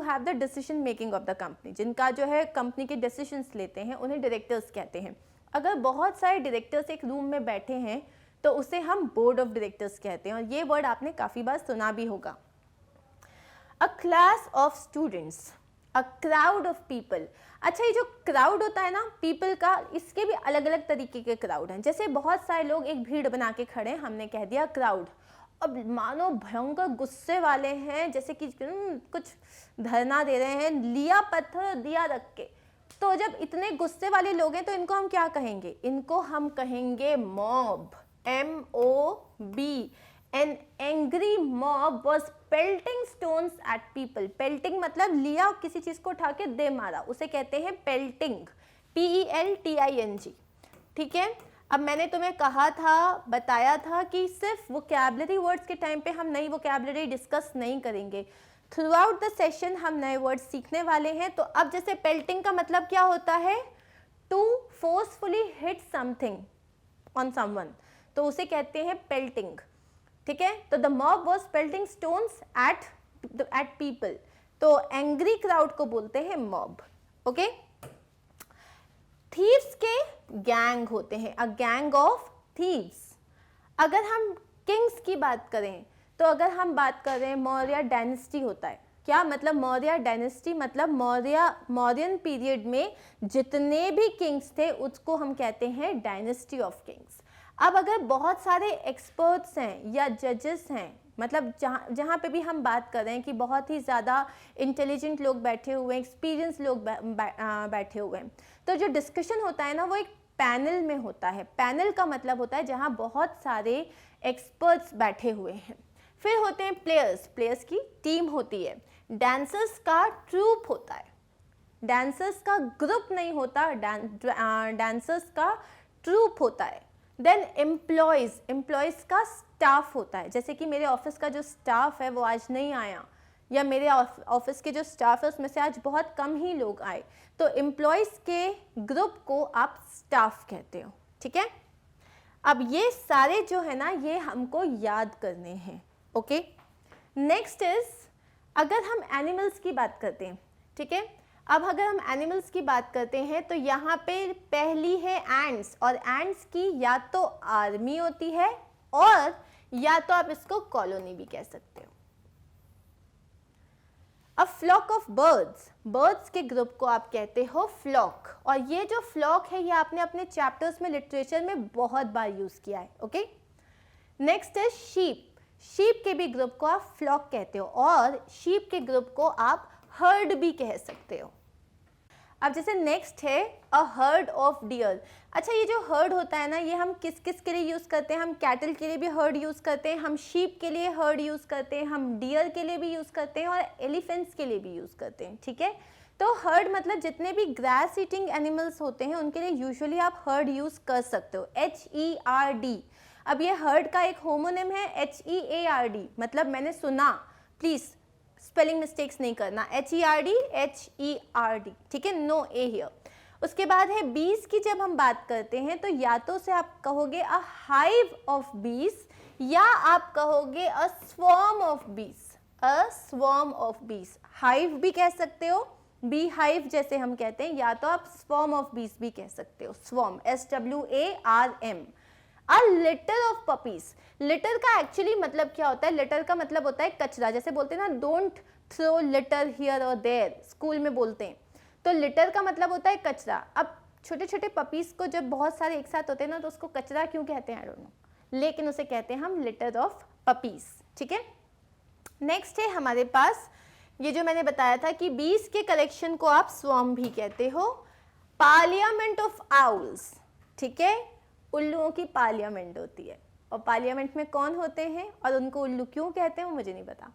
have the decision making of the company, जिनका जो है कंपनी के डिसीजंस लेते हैं, उन्हें डायरेक्टर्स कहते हैं। अगर बहुत सारे डायरेक्टर्स एक रूम में बैठे हैं तो उसे हम बोर्ड ऑफ डायरेक्टर्स कहते हैं, और ये वर्ड आपने काफ़ी बार सुना भी होगा। अ class of students, a crowd of people. अच्छा, ये जो क्राउड होता है ना पीपल का, इसके भी अलग अलग तरीके के क्राउड हैं। जैसे बहुत सारे लोग एक भीड़ बना के खड़े हैं, हमने कह दिया क्राउड। अब मानो भयंकर गुस्से वाले हैं, जैसे कि कुछ धरना दे रहे हैं, लिया पत्थर दिया रख के। तो जब इतने गुस्से वाले लोग हैं तो इनको हम क्या कहेंगे? इनको हम कहेंगे mob, MOB। An angry mob was pelting stones at people। Pelting मतलब लिया किसी चीज को उठा के दे मारा, उसे कहते हैं पेल्टिंग, PELTING। ठीक है, अब मैंने तुम्हें कहा था, बताया था कि सिर्फ वोकैबुलरी वर्ड्स के टाइम पे हम नई वोकैबुलरी डिस्कस नहीं करेंगे, थ्रू आउट द सेशन हम नए वर्ड्स सीखने वाले हैं। तो अब जैसे पेल्टिंग का मतलब क्या होता है? To forcefully hit something on someone, तो उसे कहते हैं पेल्टिंग। ठीक है, तो the mob was pelting stones at people, तो एंग्री क्राउड को बोलते हैं मॉब। ओके, थीव्स के गैंग होते हैं, अ गैंग ऑफ थीव्स। अगर हम किंग्स की बात करें तो अगर हम बात कर रहे हैं मौर्य डायनेस्टी होता है। क्या मतलब मौर्य डायनेस्टी? मतलब मौर्यन पीरियड में जितने भी किंग्स थे उसको हम कहते हैं डायनेस्टी ऑफ किंग्स। अब अगर बहुत सारे एक्सपर्ट्स हैं या जजेस हैं, मतलब जहाँ पे भी हम बात कर रहे हैं कि बहुत ही ज़्यादा इंटेलिजेंट लोग बैठे हुए हैं, एक्सपीरियंस लोग बैठे हुए हैं, तो जो डिस्कशन होता है ना वो एक पैनल में होता है। पैनल का मतलब होता है जहाँ बहुत सारे एक्सपर्ट्स बैठे हुए हैं। फिर होते हैं प्लेयर्स, प्लेयर्स की टीम होती है। डांसर्स का ट्रूप होता है, डांसर्स का ग्रुप नहीं होता, डांसर्स का ट्रूप होता है। देन एम्प्लॉयज़, एम्प्लॉयज़ का स्टाफ होता है। जैसे कि मेरे ऑफिस का जो स्टाफ है वो आज नहीं आया, या मेरे ऑफिस के जो स्टाफ है उसमें से आज बहुत कम ही लोग आए, तो एम्प्लॉयज़ के ग्रुप को आप स्टाफ कहते हो। ठीक है, अब ये सारे जो है ना ये हमको याद करने हैं। ओके, नेक्स्ट इज, अगर हम एनिमल्स की बात करते हैं, ठीक है, अब अगर हम एनिमल्स की बात करते हैं तो यहाँ पे पहली है एंट्स, और एंट्स की या तो आर्मी होती है और या तो आप इसको कॉलोनी भी कह सकते हो। A flock of birds, birds के ग्रुप को आप कहते हो फ्लॉक, और ये जो फ्लॉक है ये आपने अपने चैप्टर्स में लिटरेचर में बहुत बार यूज किया है। ओके, नेक्स्ट है शीप, शीप के भी ग्रुप को आप फ्लॉक कहते हो, और शीप के ग्रुप को आप हर्ड भी कह सकते हो। अब जैसे नेक्स्ट है अ हर्ड ऑफ डियर। अच्छा, ये जो हर्ड होता है ना ये हम किस किस के लिए यूज़ करते हैं? हम कैटल के लिए भी हर्ड यूज़ करते हैं, हम शीप के लिए हर्ड यूज़ करते हैं, हम डियर के लिए भी यूज़ करते हैं और एलिफेंट्स के लिए भी यूज़ करते हैं। ठीक है, तो हर्ड मतलब जितने भी ग्रास ईटिंग एनिमल्स होते हैं उनके लिए यूजुअली आप हर्ड यूज़ कर सकते हो, HERD। अब ये हर्ड का एक होमोनिम है HEARD, मतलब मैंने सुना, प्लीज़ स्पेलिंग मिस्टेक्स नहीं करना, HERD, ठीक है, नो ए हियर। उसके बाद है बीज की, जब हम बात करते हैं तो या तो से आप कहोगे अ हाइव ऑफ बीज, या आप कहोगे अ स्वॉर्म ऑफ बीज, अ स्वॉर्म ऑफ बीज। हाइव भी कह सकते हो, बी हाइव जैसे हम कहते हैं, या तो आप स्वॉर्म ऑफ बीज भी कह सकते हो, swarm, SWARM। A litre of puppies, litre का एक्चुअली मतलब क्या होता है? लिटर का मतलब होता है कचरा, जैसे बोलते हैं ना डोंट थ्रो लिटर हियर और देयर, स्कूल में बोलते हैं, तो लिटर का मतलब होता है कचरा। अब छोटे छोटे पपीज को जब बहुत सारे एक साथ होते हैं ना तो उसको कचरा क्यों कहते हैं आई डोंट नो, लेकिन उसे कहते हैं हम लिटर ऑफ पपीज। ठीक है, नेक्स्ट है हमारे पास ये जो मैंने बताया था कि बीज के कलेक्शन को आप स्वॉर्म भी कहते हो। पार्लियामेंट ऑफ आउल्स, ठीक है, उल्लुओं की पार्लियामेंट होती है, और पार्लियामेंट में कौन होते हैं और उनको उल्लू क्यों कहते हैं वो मुझे नहीं पता।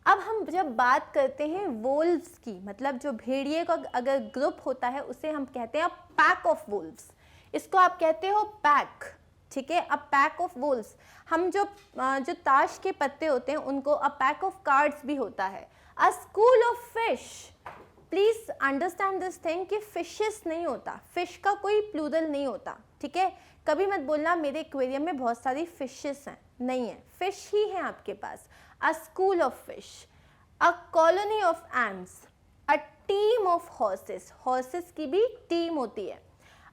अब हम जब बात करते हैं वोल्व्स की, मतलब जो भेड़िए का अगर ग्रुप होता है उसे हम कहते हैं पैक ऑफ वोल्व्स, इसको आप कहते हो पैक। ठीक है, अ पैक ऑफ वोल्व्स। हम जो ताश के पत्ते होते हैं उनको अ पैक ऑफ कार्ड्स भी होता है। अ school of fish, please understand this thing कि फिशेस नहीं होता, फिश का कोई प्लूरल नहीं होता, ठीक है। कभी मत बोलना मेरे एक्वेरियम में बहुत सारी फिशेस हैं, नहीं है, फिश ही है आपके पास। A school of fish, a colony of ants, a team of horses, horses की भी टीम होती है।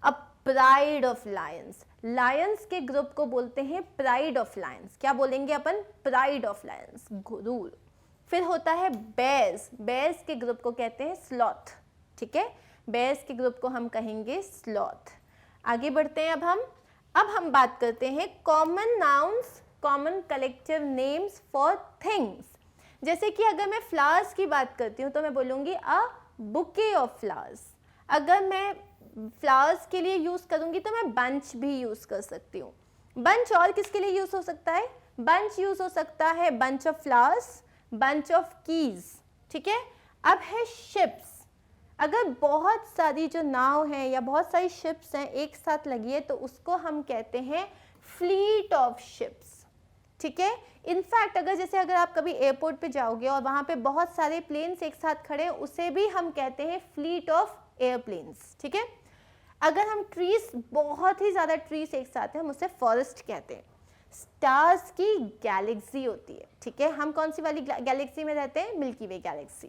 A pride of lions, lions के ग्रुप को बोलते हैं प्राइड ऑफ लायंस। क्या बोलेंगे अपन? प्राइड ऑफ लायंस, गुरूर। फिर होता है बेयर्स, बेयर्स के ग्रुप को कहते हैं स्लॉथ, ठीक है, बेयर्स के ग्रुप को हम कहेंगे स्लॉथ। आगे बढ़ते हैं अब हम बात करते हैं common nouns, common collective names for things. जैसे कि अगर मैं फ्लावर्स की बात करती हूँ तो मैं बोलूँगी अ बुके ऑफ फ्लावर्स। अगर मैं फ्लावर्स के लिए यूज़ करूँगी तो मैं बंच भी यूज़ कर सकती हूँ। बंच और किसके लिए यूज़ हो सकता है? बंच यूज़ हो सकता है bunch of flowers, bunch of keys, ठीक है। अब है शिप्स। अगर बहुत सारी जो नाव है या बहुत सारी शिप्स हैं एक साथ लगी है तो उसको हम कहते हैं फ्लीट ऑफ शिप्स, ठीक है। इनफैक्ट अगर आप कभी एयरपोर्ट पे जाओगे और वहाँ पे बहुत सारे प्लेन्स एक साथ खड़े हैं उसे भी हम कहते हैं फ्लीट ऑफ एयरप्लेन्स, ठीक है। अगर हम ट्रीज, बहुत ही ज़्यादा ट्रीज एक साथ हैं, हम उसे फॉरेस्ट कहते हैं। स्टार्स की गैलेक्सी होती है, ठीक है। हम कौन सी वाली गैलेक्सी में रहते हैं? Milky way galaxy.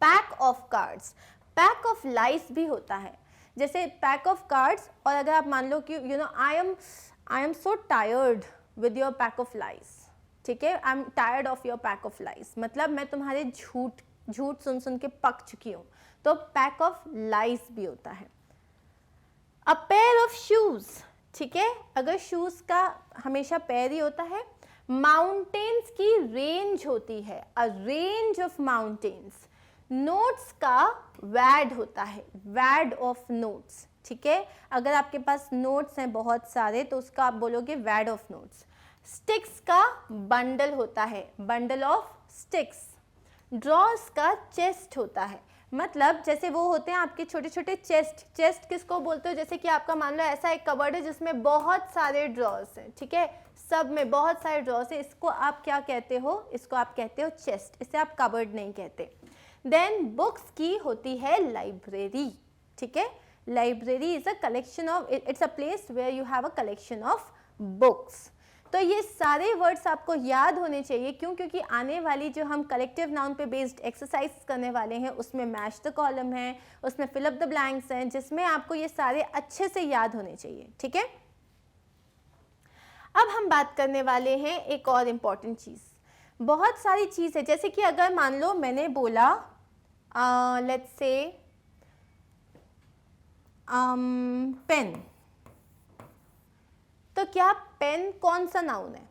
Pack of cards, pack of lies भी होता है। जैसे पैक ऑफ कार्ड्स, और अगर आप मान लो कि you know I am so tired with your pack of lies, ठीक है, I am tired of your pack of lies, मतलब मैं तुम्हारे झूठ सुन सुन के पक चुकी हूँ, तो पैक ऑफ लाइस भी होता है। अ पेयर ऑफ शूज, ठीक है, अगर शूज का हमेशा पैर ही होता है। माउंटेन्स की रेंज होती है, अ रेंज ऑफ माउंटेन्स। नोट्स का वैड होता है, वैड ऑफ नोट्स, ठीक है। अगर आपके पास नोट्स हैं बहुत सारे तो उसका आप बोलोगे वैड ऑफ नोट्स। स्टिक्स का बंडल होता है, बंडल ऑफ स्टिक्स। ड्रॉर्स का चेस्ट होता है, मतलब जैसे वो होते हैं आपके छोटे छोटे चेस्ट। चेस्ट किसको बोलते हो? जैसे कि आपका मान लो ऐसा एक कबर्ड है जिसमें बहुत सारे ड्रॉर्स हैं, ठीक है, सब में बहुत सारे ड्रॉर्स हैं, इसको आप क्या कहते हो? इसको आप कहते हो चेस्ट, इसे आप कबर्ड नहीं कहते। देन बुक्स की होती है लाइब्रेरी, ठीक है। Library is a collection of, it's a place where you have a collection of books. तो ये सारे वर्ड्स आपको याद होने चाहिए, क्यों? क्योंकि आने वाली जो हम कलेक्टिव नाउन पे बेस्ड एक्सरसाइज करने वाले हैं उसमें मैच द कॉलम है, उसमें फिल अप द ब्लैंक्स हैं, जिसमें आपको ये सारे अच्छे से याद होने चाहिए, ठीक है। अब हम बात करने वाले हैं एक और इम्पॉर्टेंट चीज़। बहुत सारी चीज़ है, जैसे कि अगर मान लो मैंने बोला लेट्स से पेन, तो क्या पेन कौन सा नाउन है?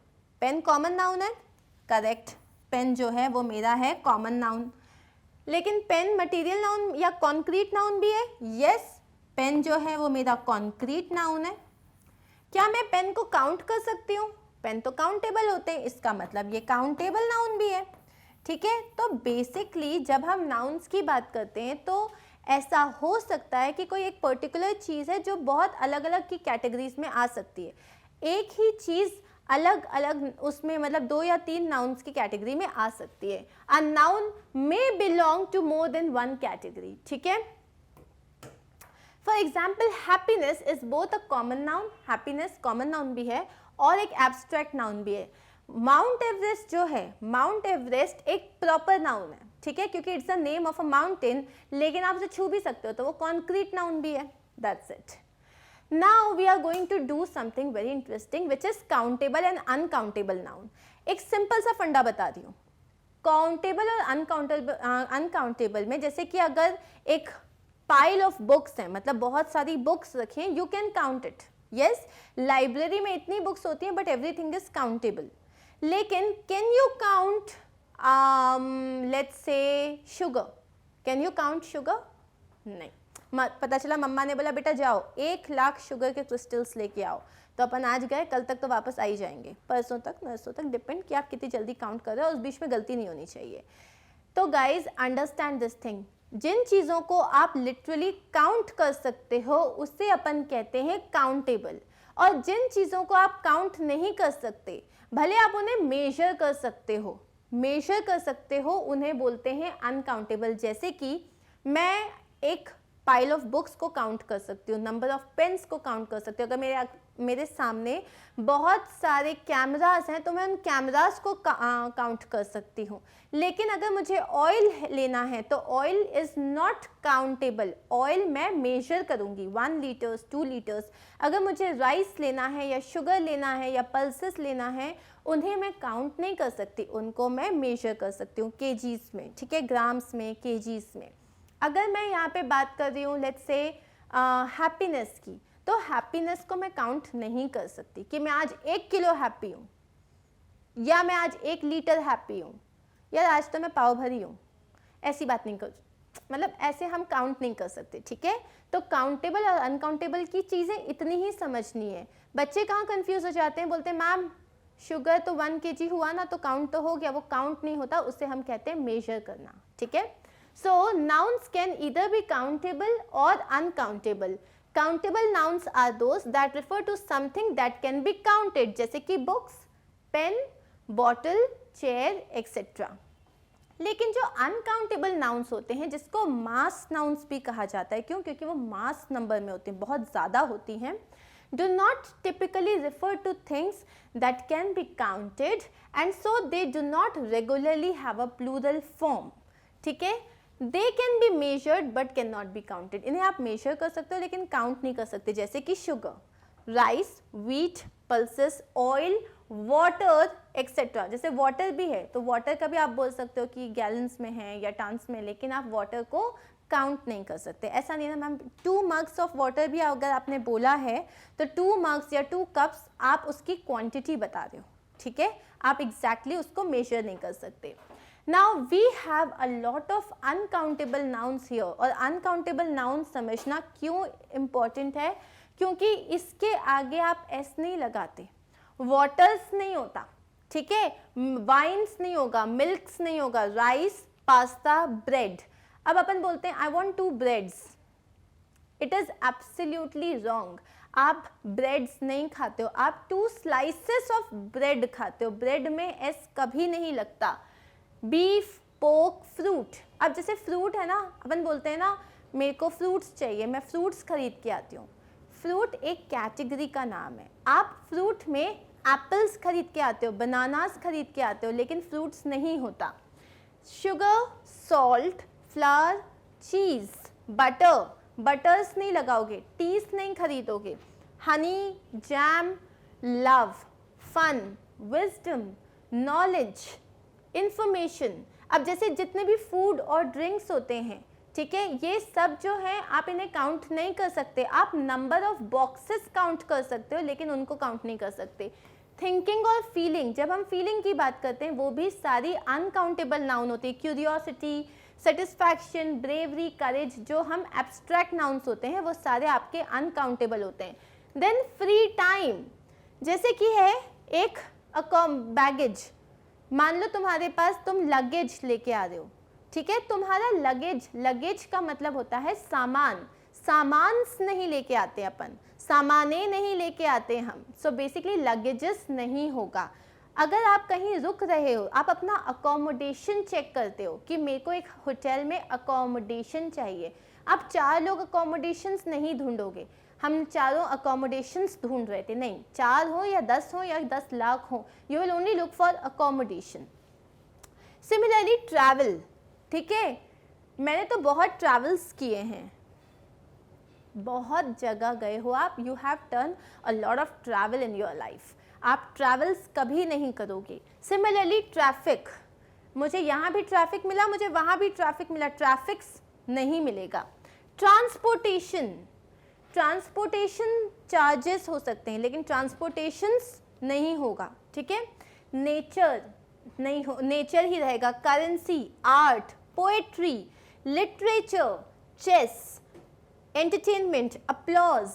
पेन कॉमन नाउन है, करेक्ट, पेन जो है वो मेरा है कॉमन नाउन। लेकिन पेन मटेरियल नाउन या कॉन्क्रीट नाउन भी है? यस, पेन जो है वो मेरा कॉन्क्रीट नाउन है। क्या मैं पेन को काउंट कर सकती हूँ? पेन तो काउंटेबल होते हैं, इसका मतलब ये काउंटेबल नाउन भी है, ठीक है। तो बेसिकली जब हम नाउन्स की बात करते हैं तो ऐसा हो सकता है कि कोई एक पर्टिकुलर चीज़ है जो बहुत अलग अलग की कैटेगरीज में आ सकती है। एक ही चीज़ अलग अलग उसमें मतलब 2 या 3 नाउन्स की कैटेगरी में आ सकती है। A noun may belong to more than 1 category, ठीक है। For example happiness is both a common noun, happiness common noun भी है और एक एब्स्ट्रैक्ट नाउन भी है। माउंट एवरेस्ट जो है, माउंट एवरेस्ट एक प्रॉपर नाउन है, ठीक है, क्योंकि it's the name of a mountain, लेकिन आप उसे छू भी सकते हो तो वो कॉन्क्रीट नाउन भी है। That's it. Now we are going to do something very interesting which is countable and uncountable noun. एक सिंपल सा फंडा बता रही हूँ। काउंटेबल और अनकाउंटेबल में जैसे कि अगर एक पाइल ऑफ बुक्स है, मतलब बहुत सारी बुक्स रखें, you can count it. Yes, library में इतनी बुक्स होती हैं बट एवरीथिंग इज काउंटेबल। लेकिन can you count let's say sugar? Can you count sugar? नहीं। पता चला मम्मा ने बोला बेटा जाओ 1 लाख शुगर के क्रिस्टल्स लेके आओ, तो अपन आज गए, कल तक तो वापस आ ही जाएंगे, परसों तक, नरसों तक, डिपेंड कि आप कितनी जल्दी काउंट कर रहे हो, उस बीच में गलती नहीं होनी चाहिए। तो गाइज अंडरस्टैंड दिस थिंग, जिन चीज़ों को आप लिटरली काउंट कर सकते हो उसे अपन कहते हैं काउंटेबल, और जिन चीज़ों को आप काउंट नहीं कर सकते, भले आप उन्हें मेजर कर सकते हो, मेजर कर सकते हो उन्हें बोलते हैं अनकाउंटेबल। जैसे कि मैं एक पाइल ऑफ बुक्स को काउंट कर सकती हूँ, नंबर ऑफ पेन्स को काउंट कर सकती हूँ। अगर मेरे सामने बहुत सारे कैमरास हैं तो मैं उन कैमरास को काउंट कर सकती हूँ। लेकिन अगर मुझे ऑयल लेना है तो oil is not countable. Oil मैं मेजर करूँगी 1 लीटर्स 2 लीटर्स। अगर मुझे राइस लेना है या शुगर लेना है या पल्सेस लेना है, उन्हें मैं काउंट नहीं कर सकती, उनको मैं मेजर कर सकती हूँ केजीज में, ठीक है, ग्राम्स में, केजीज में। अगर मैं यहाँ पे बात कर रही हूँ लेट्स से हैप्पीनेस की, तो हैप्पीनेस को मैं काउंट नहीं कर सकती कि मैं आज 1 किलो हैप्पी हूँ या मैं आज 1 लीटर हैप्पी हूँ या आज तो मैं पाव भरी हूँ। ऐसी बात नहीं कर, मतलब ऐसे हम काउंट नहीं कर सकते, ठीक है। तो काउंटेबल और अनकाउंटेबल की चीज़ें इतनी ही समझनी है। बच्चे कहाँ कंफ्यूज हो जाते हैं, बोलते हैं मैम शुगर तो 1 kg हुआ ना तो काउंट तो हो गया। वो काउंट नहीं होता, उससे हम कहते हैं मेजर करना, ठीक है। So nouns can either be countable or uncountable. Countable nouns are those that refer to something that can be counted, जैसे कि books, pen, bottle, chair, etc. लेकिन जो uncountable nouns होते हैं, जिसको mass nouns भी कहा जाता है, क्यों? क्योंकि वो mass number में होते हैं, बहुत ज़्यादा होती हैं, do not typically refer to things that can be counted and so they do not regularly have a plural form, ठीक है। They can be measured but cannot be counted. इन्हें आप मेजर कर सकते हो लेकिन काउंट नहीं कर सकते, जैसे कि sugar, rice, wheat, pulses, oil, water etcetera. जैसे वाटर भी है तो वाटर का भी आप बोल सकते हो कि गैलन्स में है या टन्स में, लेकिन आप वाटर को काउंट नहीं कर सकते। ऐसा नहीं ना मैम 2 मग्स ऑफ वाटर भी अगर आपने बोला है तो 2 मग्स या 2 कप्स आप उसकी क्वांटिटी बता रहे हो, ठीक है, आप एग्जैक्टली उसको मेजर नहीं कर सकते। Now we have a lot of uncountable nouns here, और uncountable nouns समझना क्यों important है, क्योंकि इसके आगे आप s नहीं लगाते, waters नहीं होता, ठीक है, wines नहीं होगा, milks नहीं होगा, rice, pasta, bread। अब अपन बोलते हैं I want 2 breads, it is absolutely wrong। आप ब्रेड्स नहीं खाते हो, आप 2 slices of bread खाते हो, ब्रेड में s कभी नहीं लगता। बीफ, पोक, फ्रूट। अब जैसे फ्रूट है ना, अपन बोलते हैं ना मेरे को फ्रूट्स चाहिए, मैं फ्रूट्स खरीद के आती हूँ। फ्रूट एक कैटेगरी का नाम है। आप फ्रूट में एप्पल्स खरीद के आते हो, बनानास खरीद के आते हो, लेकिन फ्रूट्स नहीं होता। Sugar, salt, flour, cheese, butter, butters नहीं लगाओगे, टीस नहीं खरीदोगे, honey, jam, love, fun, wisdom, knowledge, information. अब जैसे जितने भी फूड और ड्रिंक्स होते हैं, ठीक है, ये सब जो है आप इन्हें काउंट नहीं कर सकते। आप नंबर ऑफ बॉक्सेस काउंट कर सकते हो लेकिन उनको काउंट नहीं कर सकते। थिंकिंग और फीलिंग, जब हम फीलिंग की बात करते हैं वो भी सारी अनकाउंटेबल नाउन होती है। क्यूरियोसिटी, सेटिस्फैक्शन, ब्रेवरी, करेज, जो हम एब्स्ट्रैक्ट नाउन्स होते हैं वो सारे आपके अनकाउंटेबल होते हैं। देन फ्री टाइम, जैसे कि है एक बैगेज, मान लो तुम्हारे पास तुम लगेज लेके आ रहे हो, ठीक है, तुम्हारा लगेज, लगेज का मतलब होता है सामान, सामान्स नहीं लेके आते अपन, सामाने नहीं लेके आते हम। सो बेसिकली लगेजेस नहीं होगा। अगर आप कहीं रुक रहे हो, आप अपना अकोमोडेशन चेक करते हो कि मेरे को एक होटल में अकोमोडेशन चाहिए, आप 4 लोग अकोमोडेशंस नहीं ढूंढोगे। हम चारों अकोमोडेशंस ढूंढ रहे थे, नहीं, 4 हो या 10 हो या 10 लाख हो, you will only look for accommodation. Similarly travel, ठीक है, मैंने तो बहुत ट्रैवल्स किए हैं, बहुत जगह गए हो आप, you have done a lot of travel in your life. आप ट्रैवल्स कभी नहीं करोगे। सिमिलरली ट्रैफिक, मुझे यहाँ भी ट्रैफिक मिला, मुझे वहाँ भी ट्रैफिक मिला, ट्रैफिक्स नहीं मिलेगा। ट्रांसपोर्टेशन, ट्रांसपोर्टेशन चार्जेस हो सकते हैं लेकिन ट्रांसपोर्टेशंस नहीं होगा, ठीक है। नेचर नहीं हो, नेचर ही रहेगा। Currency, art, poetry, literature, chess, entertainment, applause.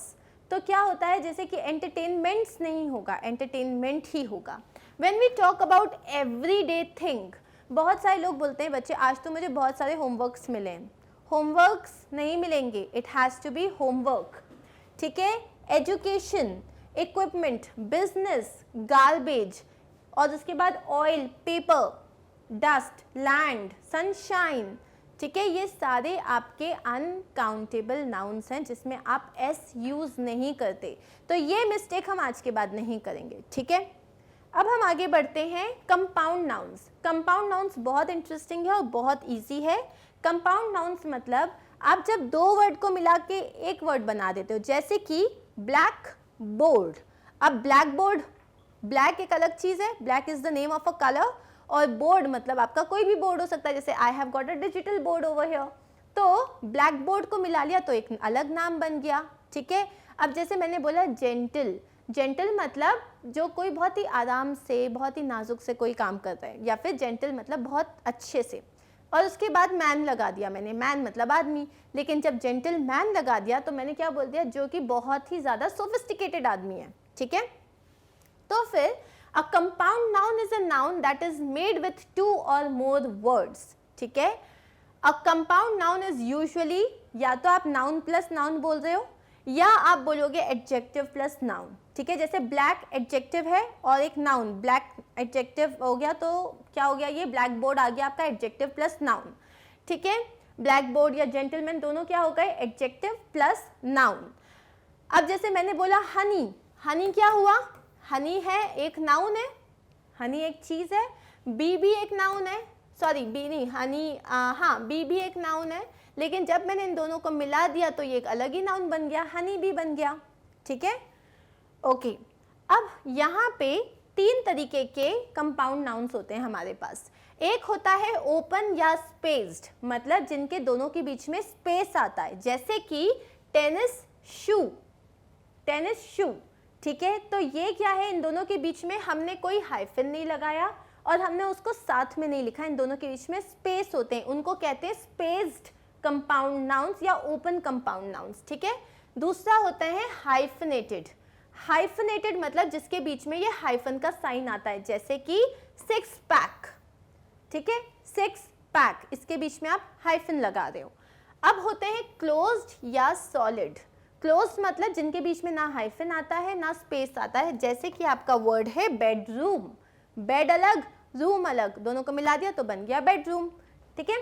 तो क्या होता है, जैसे कि एंटरटेनमेंट्स नहीं होगा, एंटरटेनमेंट ही होगा। When we talk about everyday thing, बहुत सारे लोग बोलते हैं बच्चे आज तो मुझे बहुत सारे होमवर्क्स मिले हैं, होमवर्क्स नहीं मिलेंगे, it has to be homework, ठीक है। एजुकेशन, इक्विपमेंट, बिजनेस, गार्बेज, और उसके बाद oil, paper, dust, land, sunshine, ठीक है, ये सारे आपके अनकाउंटेबल नाउन्स हैं जिसमें आप एस यूज़ नहीं करते, तो ये मिस्टेक हम आज के बाद नहीं करेंगे, ठीक है। अब हम आगे बढ़ते हैं कंपाउंड नाउन्स। कंपाउंड नाउन्स बहुत इंटरेस्टिंग है और बहुत इजी है। कंपाउंड नाउन्स मतलब आप जब दो वर्ड को मिला के एक वर्ड बना देते हो, जैसे कि ब्लैक बोर्ड। अब ब्लैक बोर्ड, ब्लैक एक अलग चीज़ है, black is the name of a colour, और बोर्ड मतलब आपका कोई भी बोर्ड हो सकता है, जैसे आई have got a digital board over here, तो ब्लैक बोर्ड को मिला लिया तो एक अलग नाम बन गया, ठीक है। अब जैसे मैंने बोला जेंटल, जेंटल मतलब जो कोई बहुत ही आराम से, बहुत ही नाजुक से कोई काम कर रहा है, या फिर जेंटल मतलब बहुत अच्छे से, और उसके बाद मैन लगा दिया मैंने, मैन मतलब आदमी, लेकिन जब जेंटल मैन लगा दिया तो मैंने क्या बोल दिया, जो कि बहुत ही ज़्यादा सोफिस्टिकेटेड आदमी है, ठीक है। तो फिर a compound noun is a noun that is made with 2 और मोर वर्ड्स, ठीक है। A compound noun is usually, या तो आप नाउन प्लस नाउन बोल रहे हो, या आप बोलोगे एडजेक्टिव प्लस नाउन, ठीक है। जैसे ब्लैक एडजेक्टिव है और एक नाउन, ब्लैक एडजेक्टिव हो गया तो क्या हो गया, ये ब्लैक बोर्ड आ गया आपका एडजेक्टिव प्लस नाउन, ठीक है। ब्लैक बोर्ड या जेंटलमैन दोनों क्या हो गए, एडजेक्टिव प्लस नाउन। अब जैसे मैंने बोला हनी, हनी क्या हुआ, हनी है एक नाउन है, हनी एक चीज़ है, बी भी एक नाउन है, सॉरी बी नहीं, हनी, हाँ बी भी एक नाउन है, लेकिन जब मैंने इन दोनों को मिला दिया तो ये एक अलग ही नाउन बन गया, हनी भी बन गया, ठीक है, ओके। अब यहाँ पे 3 तरीके के कंपाउंड नाउन्स होते हैं हमारे पास। एक होता है ओपन या स्पेस्ड, मतलब जिनके दोनों के बीच में स्पेस आता है, जैसे कि टेनिस शू, टेनिस शू, ठीक है। तो ये क्या है, इन दोनों के बीच में हमने कोई हाइफन नहीं लगाया और हमने उसको साथ में नहीं लिखा, इन दोनों के बीच में स्पेस होते हैं, उनको कहते हैं स्पेस्ड कंपाउंड नाउन्स या ओपन कंपाउंड नाउन्स, ठीक है। दूसरा होता है हाइफनेटेड, हाइफनेटेड मतलब जिसके बीच में ये हाइफन का साइन आता है, जैसे कि 6 पैक, ठीक है, 6 पैक, इसके बीच में आप हाइफन लगा रहे हो। अब होते हैं क्लोज्ड या सॉलिड। क्लोज्ड मतलब जिनके बीच में ना हाइफन आता है ना स्पेस आता है, जैसे कि आपका वर्ड है बेडरूम, बेड अलग रूम अलग, दोनों को मिला दिया तो बन गया बेडरूम, ठीक है।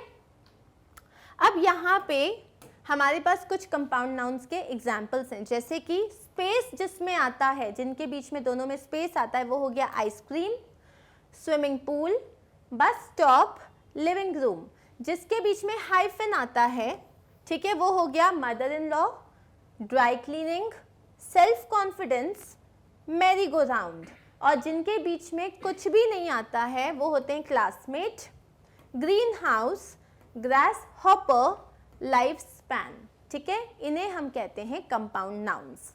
अब यहाँ पे हमारे पास कुछ कंपाउंड नाउन्स के एग्जाम्पल्स हैं, जैसे कि स्पेस जिसमें आता है, जिनके बीच में दोनों में स्पेस आता है, वो हो गया ice cream, swimming pool, bus stop, living room. जिसके बीच में हाइफन आता है, ठीक है, वो हो गया mother in law, dry cleaning, self confidence, merry go round. और जिनके बीच में कुछ भी नहीं आता है वो होते हैं classmate, green house, grass hopper, life span, ठीक है, इन्हें हम कहते हैं कंपाउंड नाउन्स।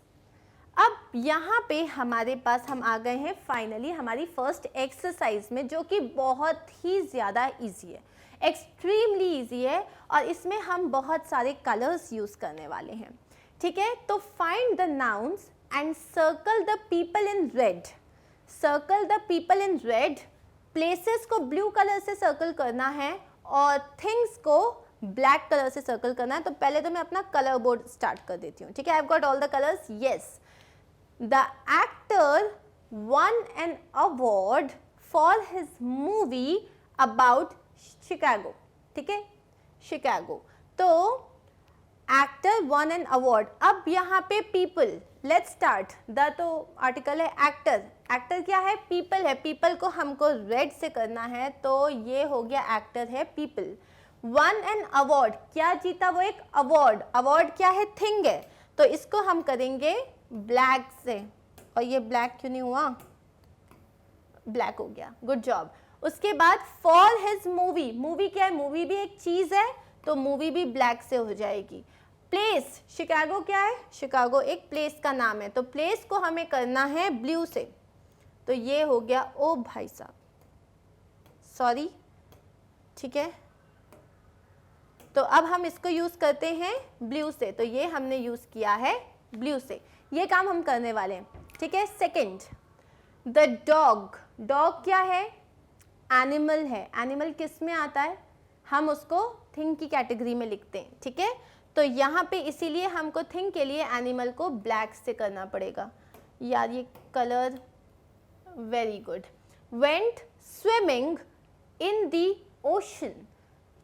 अब यहाँ पे हमारे पास हम आ गए हैं फाइनली हमारी फर्स्ट एक्सरसाइज में, जो कि बहुत ही ज़्यादा इजी है, एक्सट्रीमली इजी है, और इसमें हम बहुत सारे कलर्स यूज़ करने वाले हैं, ठीक है। तो find the nouns and circle the people in red, circle the people in red, places को ब्लू कलर से सर्कल करना है और थिंग्स को ब्लैक कलर से सर्कल करना है। तो पहले तो मैं अपना कलर बोर्ड स्टार्ट कर देती हूँ, ठीक है। I have got all the colours, yes. The actor won an award for his movie about Chicago, ठीक है, शिकागो। तो एक्टर वन एन अवार्ड। अब यहाँ पे पीपल, लेट्स स्टार्ट, द तो आर्टिकल है एक्टर, एक्टर क्या है, पीपल है, पीपल को हमको रेड से करना है, तो ये हो गया एक्टर है पीपल। वन एन अवार्ड, क्या जीता, वो एक अवार्ड, अवार्ड क्या है, थिंग है, तो इसको हम करेंगे ब्लैक से, और ये ब्लैक क्यों नहीं हुआ, ब्लैक हो गया, गुड जॉब। उसके बाद फॉर हिज मूवी, मूवी क्या है, मूवी भी एक चीज है, तो मूवी भी ब्लैक से हो जाएगी। प्लेस, शिकागो क्या है, शिकागो एक प्लेस का नाम है, तो प्लेस को हमें करना है ब्लू से, तो ये हो गया, ओ भाई साहब सॉरी, ठीक है, तो अब हम इसको यूज करते हैं ब्लू से, तो ये हमने यूज किया है ब्लू से, ये काम हम करने वाले हैं, ठीक है। सेकंड, द डॉग, डॉग क्या है, एनिमल है, एनिमल किस में आता है, हम उसको थिंग की कैटेगरी में लिखते हैं, ठीक है। तो यहाँ पे इसीलिए हमको थिंग के लिए एनिमल को ब्लैक से करना पड़ेगा, यार ये colour, very good. Went swimming in the ocean,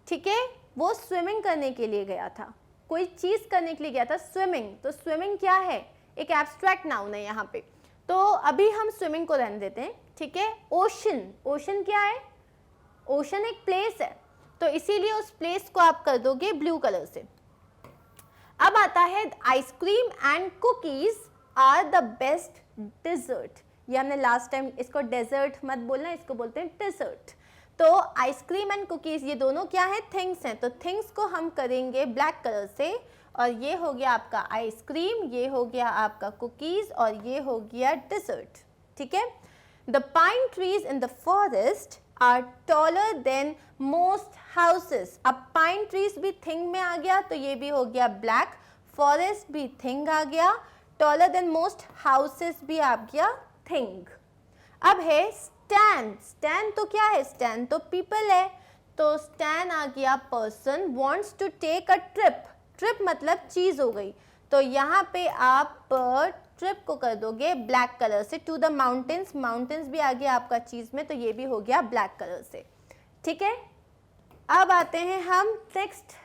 ठीक है, वो स्विमिंग करने के लिए गया था, कोई चीज करने के लिए गया था, स्विमिंग। तो स्विमिंग क्या है, एक एब्स्ट्रैक्ट नाउन है यहाँ पे। तो अभी हम स्विमिंग को रहने देते हैं, ठीक है। ओशन, ओशन क्या है, ओशन एक प्लेस है, तो इसीलिए उस प्लेस को आप कर दोगे ब्लू कलर से। अब आता है ice cream and cookies are the best dessert. ये हमने लास्ट टाइम, इसको डेजर्ट मत बोलना, इसको बोलते हैं डिजर्ट। तो आइसक्रीम एंड कुकीज ये दोनों क्या है, थिंग्स हैं। तो थिंग्स को हम करेंगे ब्लैक कलर से, और ये हो गया आपका आइसक्रीम, ये हो गया आपका कुकीज, और ये हो गया डिजर्ट, ठीक है। The pine trees in the forest are taller than most houses. अब पाइन ट्रीज भी थिंग में आ गया, तो ये भी हो गया ब्लैक, फॉरेस्ट भी थिंग आ गया, टॉलर देन मोस्ट हाउसेस भी आ गया थिंग। अब है स्टैन, स्टैन तो क्या है, स्टैन तो पीपल है, तो स्टैन आ गया person, wants to take a trip, trip मतलब चीज हो गई, तो यहाँ पे आप ट्रिप को कर दोगे ब्लैक कलर से, टू द माउंटेन्स, माउंटेन्स भी आ गया आपका चीज में, तो ये भी हो गया ब्लैक कलर से, ठीक है। अब आते हैं हम next,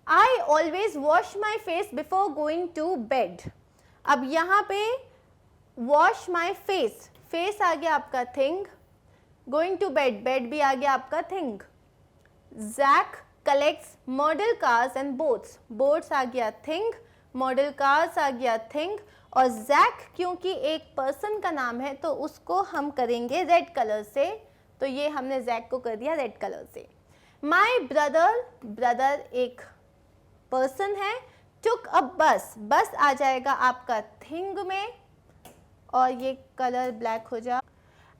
I always wash my face before going to bed. अब यहाँ पे वॉश माई फेस, फेस आ गया आपका thing, going to bed, bed भी आ गया आपका thing. Jack collects model cars and boats, boats आ गया थिंग, मॉडल कार्स आ गया थिंग, और जैक क्योंकि एक पर्सन का नाम है तो उसको हम करेंगे रेड कलर से, तो ये हमने जैक को कर दिया रेड कलर से। माई ब्रदर, ब्रदर एक पर्सन है, टुक अ बस, बस आ जाएगा आपका थिंग में, और ये कलर ब्लैक हो जा।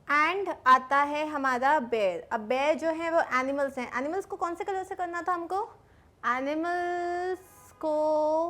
एंड आता है हमारा बेयर। अब बेयर जो है वो एनिमल्स हैं, एनिमल्स को कौन से कलर से करना था हमको, एनिमल्स को,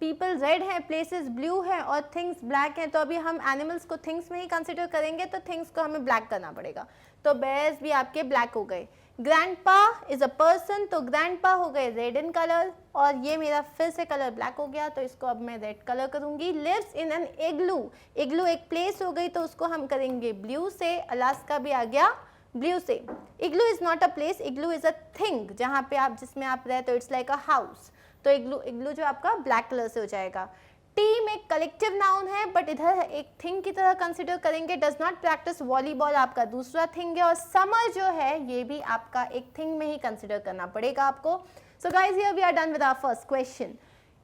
पीपल रेड है, प्लेसेस ब्लू है, और थिंग्स ब्लैक है, तो अभी हम एनिमल्स को थिंग्स में ही कंसिडर करेंगे, तो थिंग्स को हमें ब्लैक करना पड़ेगा, तो बेयर्स भी आपके ब्लैक हो गए। ग्रैंडपा इज अ पर्सन, तो ग्रैंडपा हो गए रेड इन कलर, और ये मेरा फिर से कलर ब्लैक हो गया, तो इसको अब मैं रेड कलर करूंगी। लिव्स इन एन इग्लू, इग्लू एक प्लेस हो गई, तो उसको हम करेंगे ब्लू से, अलास्का भी आ गया ब्लू से। Igloo is not a place, igloo is a thing, जहाँ पे आप, जिसमें आप रहते हो, इट्स लाइक अ हाउस, तो इग्लू, इग्लू जो आपका ब्लैक कलर से हो जाएगा। टीम एक कलेक्टिव नाउन है, बट इधर एक थिंग की तरह कंसिडर करेंगे। डज नॉट प्रैक्टिस वॉलीबॉल आपका दूसरा थिंग है, और समर जो है ये भी आपका एक थिंग में ही कंसिडर करना पड़ेगा आपको। So guys here we are done with our first question.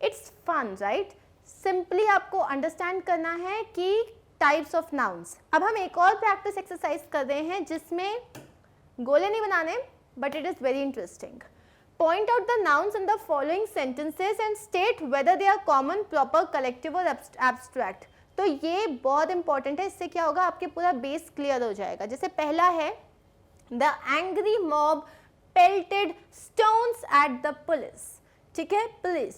It's fun right, simply आपको अंडरस्टैंड करना है कि टाइप्स ऑफ नाउन्स। अब हम एक और प्रैक्टिस एक्सरसाइज कर रहे हैं जिसमें गोले नहीं बनाने, but it is very interesting. Point out the nouns in the following sentences and state whether they are common, proper, collective or abstract. तो ये बहुत इंपॉर्टेंट है, इससे क्या होगा, आपके पूरा बेस क्लियर हो जाएगा। जैसे पहला है, the angry mob pelted stones at the police, ठीक है, पुलिस,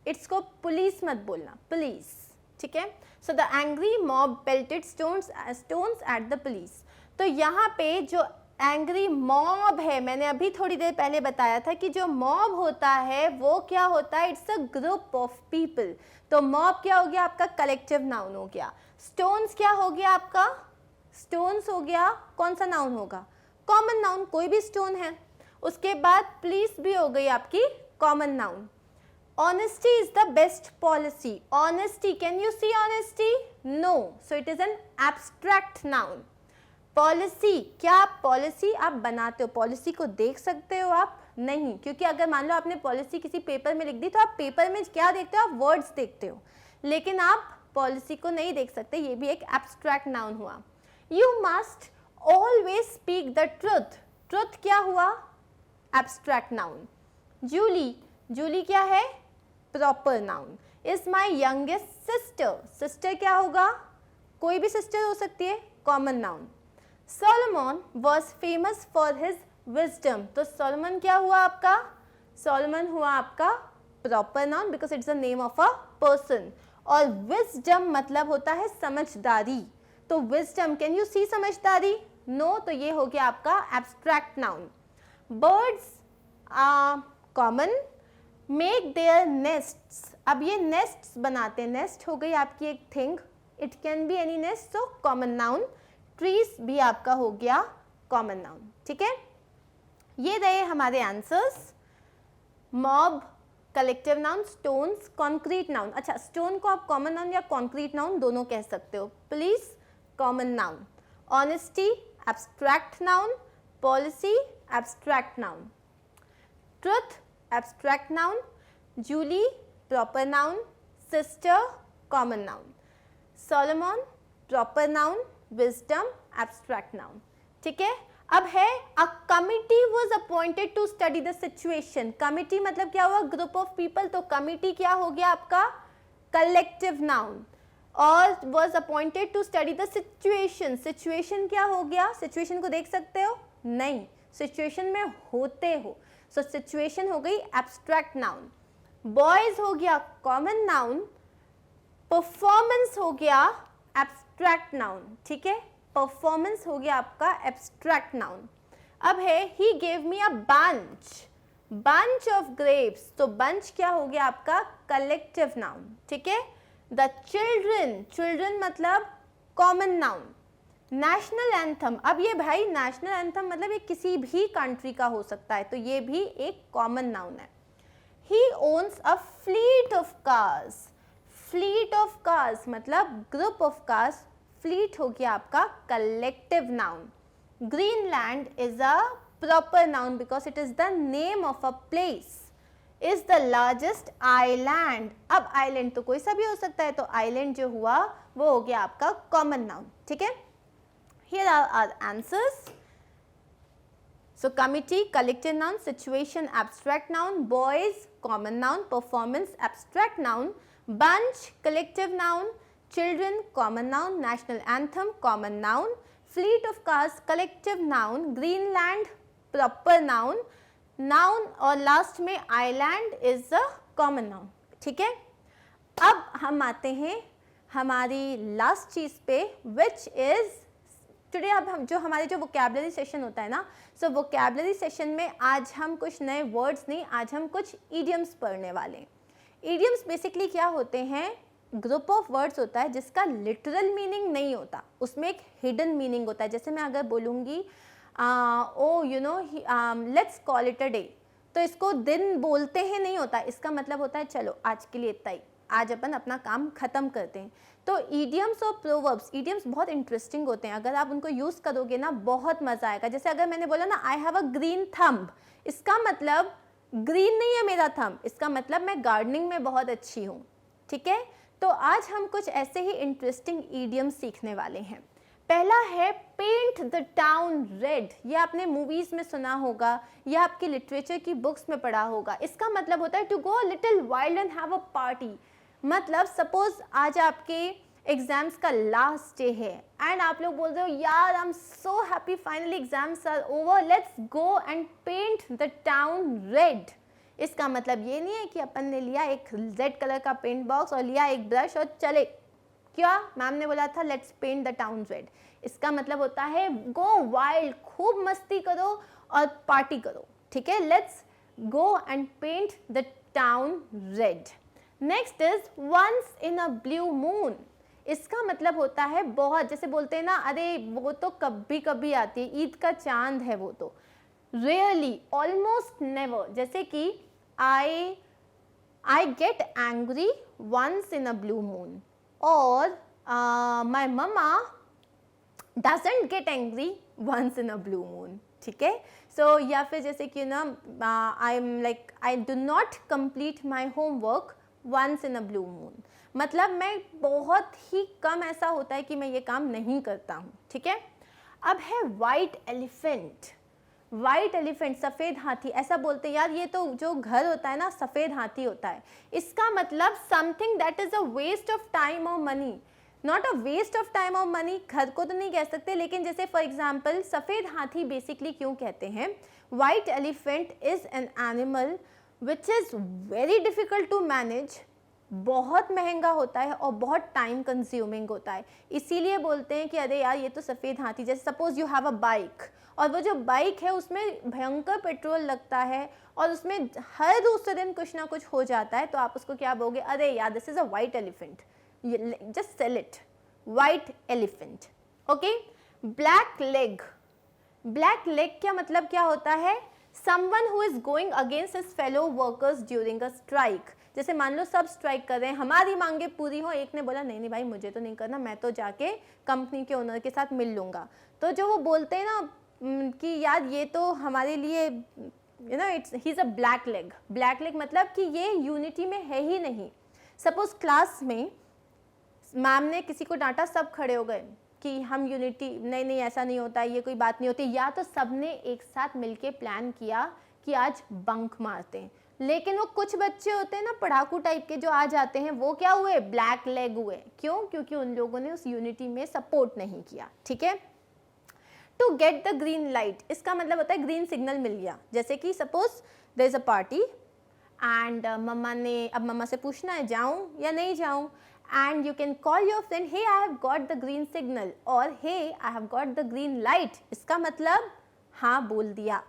इसको पुलिस मत बोलना, पुलिस, ठीक है। So the angry mob pelted stones at the police. तो यहाँ पे जो एंग्री मॉब है, मैंने अभी थोड़ी देर पहले बताया था कि जो मॉब होता है वो क्या होता है, it's a group of people, तो मॉब क्या हो गया आपका कलेक्टिव नाउन हो गया। स्टोन्स क्या हो गया आपका, स्टोन्स हो गया कौन सा नाउन होगा, कॉमन नाउन, कोई भी स्टोन है। उसके बाद पुलिस भी हो गई आपकी common noun. Honesty is the best policy, honesty, can you see honesty, no, so it is an abstract noun. Policy, क्या पॉलिसी आप बनाते हो, पॉलिसी को देख सकते हो आप, नहीं, क्योंकि अगर मान लो आपने पॉलिसी किसी पेपर में लिख दी तो आप पेपर में क्या देखते हो, आप वर्ड्स देखते हो, लेकिन आप पॉलिसी को नहीं देख सकते, ये भी एक एब्स्ट्रैक्ट नाउन हुआ। You must always speak the truth, truth क्या हुआ, एब्स्ट्रैक्ट नाउन। जूली, जूली क्या है, proper noun. Is my youngest sister, sister क्या होगा, कोई भी सिस्टर हो सकती है, common noun. Solomon was famous for his wisdom, तो Solomon क्या हुआ आपका, Solomon हुआ आपका proper noun because it's the name of a person, और wisdom मतलब होता है समझदारी, तो wisdom, can you see समझदारी, no, तो ये हो गया आपका abstract noun। Birds common, make their nests, अब ये nests बनाते हैं, nest हो गई आपकी एक thing, it can be any nest, so common noun। Trees भी आपका हो गया कॉमन नाउन, ठीक है। ये रहे हमारे answers. Mob collective noun, stones concrete noun. अच्छा, स्टोन को आप कॉमन नाउन या कॉन्क्रीट नाउन दोनों कह सकते हो। Police common noun, honesty abstract noun, policy abstract noun, truth abstract noun, Julie proper noun, sister common noun, Solomon proper noun, wisdom abstract noun, ठीक है। अब है a committee was appointed to study the situation. Committee मतलब क्या हुआ, group of people, तो committee क्या हो गया आपका, कलेक्टिव नाउन। और was appointed to study the situation, situation क्या हो गया, सिचुएशन को देख सकते हो, नहीं, सिचुएशन में होते हो, सो सिचुएशन हो गई एब्स्ट्रैक्ट नाउन। बॉयज हो गया कॉमन नाउन, परफॉर्मेंस हो गया एब्स्ट्रैक्ट नाउन, ठीक है, परफॉर्मेंस हो गया आपका एब्स्ट्रैक्ट नाउन। अब है he gave me a bunch of grapes, तो बंच क्या हो गया आपका, कलेक्टिव नाउन, ठीक है। द चिल्ड्रन मतलब कॉमन नाउन। नेशनल एंथम, अब ये भाई नेशनल एंथम मतलब ये किसी भी कंट्री का हो सकता है, तो ये भी एक कॉमन नाउन है। He owns a fleet of cars, fleet of cars मतलब ग्रुप ऑफ कार्स, फ्लीट हो गया आपका collective noun. Greenland is a proper noun because it is the name of a place. Is the largest island, अब island तो कोई सा भी हो सकता है, तो आइलैंड जो हुआ वो हो गया आपका कॉमन नाउन, ठीक है। Here are our answers. So committee collective noun, situation abstract noun, boys common noun, performance abstract noun, bunch collective noun, children common noun, national anthem common noun, fleet of cars collective noun, Greenland proper noun, noun और last में island is a common noun, ठीक है। अब हम आते हैं हमारी last चीज पे which is टुडे। अब हम जो हमारे जो वोकैबुलरी सेशन होता है ना, सो वोकैबुलरी सेशन में आज हम कुछ नए वर्ड्स नहीं, आज हम कुछ ईडियम्स पढ़ने वाले हैं। ईडियम्स बेसिकली क्या होते हैं, ग्रुप ऑफ वर्ड्स होता है जिसका लिटरल मीनिंग नहीं होता, उसमें एक हिडन मीनिंग होता है। जैसे मैं अगर बोलूँगी oh you know let's call it a day, तो इसको दिन बोलते हैं नहीं होता, इसका मतलब होता है चलो आज के लिए इतना ही, आज अपन अपना काम खत्म करते हैं। तो ईडियम्स और प्रोवर्ब्स, ईडियम्स बहुत इंटरेस्टिंग होते हैं, अगर आप उनको यूज़ करोगे ना बहुत मज़ा आएगा। जैसे अगर मैंने बोला ना आई हैव अ ग्रीन थंब, इसका मतलब ग्रीन नहीं है मेरा थंब, इसका मतलब मैं गार्डनिंग में बहुत अच्छी हूँ, ठीक है। तो आज हम कुछ ऐसे ही इंटरेस्टिंग ईडियम्स सीखने वाले हैं। पहला है पेंट द टाउन रेड, ये आपने मूवीज़ में सुना होगा या आपकी लिटरेचर की बुक्स में पढ़ा होगा। इसका मतलब होता है to go little wild and have a party. मतलब सपोज आज आपके एग्जाम्स का लास्ट डे है एंड आप लोग बोल रहे हो यार I am so happy finally exams are over, let's go and paint the town red. इसका मतलब ये नहीं है कि अपन ने लिया एक रेड कलर का पेंट बॉक्स और लिया एक ब्रश और चले, क्या मैम ने बोला था let's paint the town red. इसका मतलब होता है गो वाइल्ड, खूब मस्ती करो और पार्टी करो, ठीक है। Let's go and paint the town red. Next is once in a blue moon, इसका मतलब होता है बहुत, जैसे बोलते हैं ना अरे वो तो कभी कभी आती है, ईद का चांद है वो तो। रियली, ऑलमोस्ट नेवर, जैसे कि I get angry once in a blue moon, और my mama doesn't get angry once in a blue moon, ठीक है। सो या फिर जैसे कि ना I am like I do not complete my homework once in a blue moon, मतलब मैं बहुत ही कम ऐसा होता है कि मैं ये काम नहीं करता हूँ, ठीक है। अब है वाइट एलिफेंट, वाइट एलिफेंट सफ़ेद हाथी, ऐसा बोलते हैं यार ये तो जो घर होता है ना सफ़ेद हाथी होता है। इसका मतलब something that is a waste of time और money, not a waste of time और मनी, घर को तो नहीं कह सकते, लेकिन जैसे फॉर एग्जाम्पल सफ़ेद हाथी बेसिकली क्यों कहते हैं, white elephant is an animal which is very difficult to manage, बहुत महंगा होता है और बहुत टाइम कंज्यूमिंग होता है, इसीलिए बोलते हैं कि अरे यार ये तो सफ़ेद हाथी। जैसे suppose you have a bike और वो जो बाइक है उसमें भयंकर पेट्रोल लगता है और उसमें हर दूसरे दिन कुछ ना कुछ हो जाता है, तो आप उसको क्या बोलोगे, अरे यार this is a white elephant, just sell it, white elephant, okay. Black leg, black leg क्या मतलब क्या होता है? Someone who is going against his fellow workers during a strike. जैसे मान लो सब स्ट्राइक कर रहे हैं, हमारी मांगे पूरी हो, एक ने बोला नहीं नहीं भाई मुझे तो नहीं करना, मैं तो जाके कंपनी के ओनर के साथ मिल लूँगा। तो जो वो बोलते हैं ना कि यार ये तो हमारे लिए you know it's he is a black leg. Black leg मतलब कि ये यूनिटी में है ही नहीं। सपोज क्लास में मैम ने किसी को डांटा, सब खड़े हो गए कि हम यूनिटी, नहीं नहीं ऐसा नहीं होता, ये कोई बात नहीं होती, या तो सबने एक साथ मिलके प्लान किया कि आज बंक मारते हैं। लेकिन वो कुछ बच्चे होते हैं ना पढ़ाकू टाइप के, जो आ जाते हैं, वो क्या हुए? ब्लैक लेग हुए। क्यों? क्योंकि उन लोगों ने उस यूनिटी में सपोर्ट नहीं किया। ठीक है। To get the green light, इसका मतलब होता है ग्रीन सिग्नल मिल गया। जैसे कि suppose there is a party and mamma ने, अब मम्मा से पूछना है जाऊं या नहीं जाऊं, and you can call your friend, hey I have got the green signal, or hey I have got the green light। इसका मतलब हाँ बोल दिया।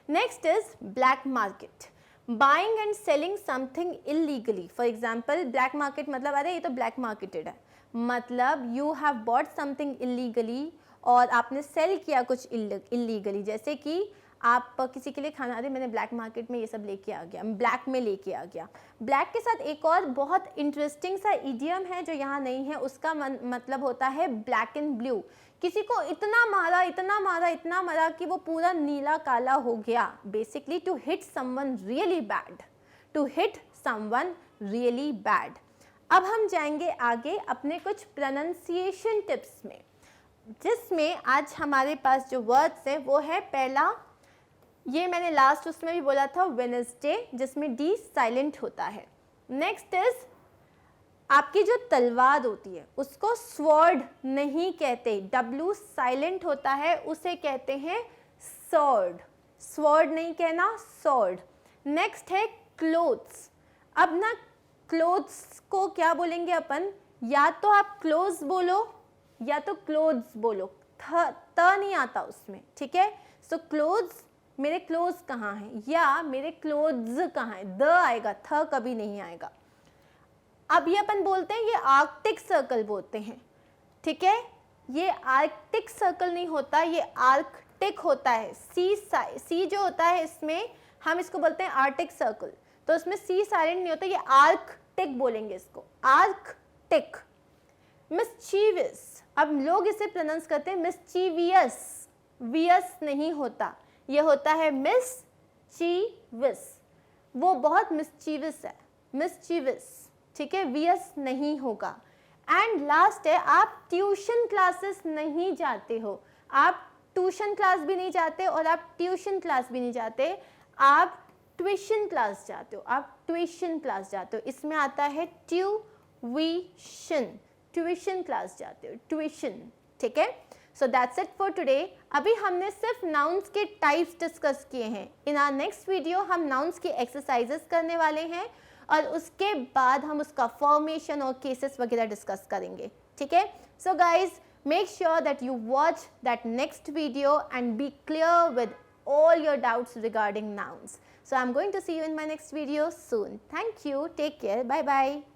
Next is black market, buying and selling something illegally। For example black market मतलब अरे ये तो black marketed है, मतलब you have bought something illegally, और आपने सेल किया कुछ illegally। जैसे कि आप किसी के लिए खाना, अरे मैंने ब्लैक मार्केट में ये सब लेके आ गया, ब्लैक में लेके आ गया। ब्लैक के साथ एक और बहुत इंटरेस्टिंग सा इडियम है जो यहाँ नहीं है, उसका मतलब होता है ब्लैक एंड ब्लू। किसी को इतना मारा इतना मारा इतना मारा कि वो पूरा नीला काला हो गया। Basically to hit someone really bad, to hit someone really bad. अब हम जाएंगे आगे अपने कुछ प्रोनाउंसिएशन टिप्स में, जिसमें आज हमारे पास जो वर्ड्स है वो है पहला, ये मैंने लास्ट उसमें भी बोला था, वेडनेसडे, जिसमें डी साइलेंट होता है। नेक्स्ट इज आपकी जो तलवार होती है उसको स्वॉर्ड नहीं कहते, डब्ल्यू साइलेंट होता है, उसे कहते हैं स्वॉर्ड। स्वॉर्ड नहीं कहना, स्वॉर्ड। नेक्स्ट है क्लोथ्स। अब ना क्लोथ्स को क्या बोलेंगे अपन, या तो आप क्लोज बोलो या तो क्लोथ्स बोलो, त नहीं आता उसमें। ठीक है। सो क्लोथ्स, मेरे क्लोथ्स कहाँ हैं, या मेरे क्लोथ्स कहाँ हैं, द आएगा, थ कभी नहीं आएगा। अब ये अपन बोलते हैं ये आर्कटिक सर्कल बोलते हैं। ठीक है। ये आर्कटिक सर्कल नहीं होता, ये आर्कटिक होता है। सी जो होता है इसमें हम इसको बोलते हैं आर्कटिक सर्कल, तो इसमें सी साइलेंट नहीं होता, ये आर्कटिक बोलेंगे इसको, आर्कटिक। मिस्चीवियस, अब लोग इसे प्रोनाउंस करते हैं मिस्चीवियस, वियस नहीं होता, ये होता है मिस्चीवियस, वो बहुत मिस्चीवियस है, मिस्चीवियस। ठीक है, वियस नहीं होगा। एंड लास्ट है, आप ट्यूशन क्लासेस नहीं जाते हो, आप ट्यूशन क्लास भी नहीं जाते और आप ट्यूशन क्लास भी नहीं जाते, आप ट्यूशन क्लास जाते हो, आप ट्यूशन क्लास जाते हो। इसमें आता है ट्यूशन, ट्यूशन क्लास जाते हो, ट्यूशन। ठीक है। So that's it for today. अभी हमने सिर्फ नाउन्स के टाइप्स डिस्कस किए हैं। इन आवर नेक्स्ट वीडियो हम नाउन्स की एक्सरसाइजेस करने वाले हैं और उसके बाद हम उसका फॉर्मेशन और केसेस वगैरह डिस्कस करेंगे। ठीक है। So guys, make sure that you watch that next video and be clear with all your doubts regarding nouns. So I'm going to see you in my next video soon. Thank you. Take care. Bye bye.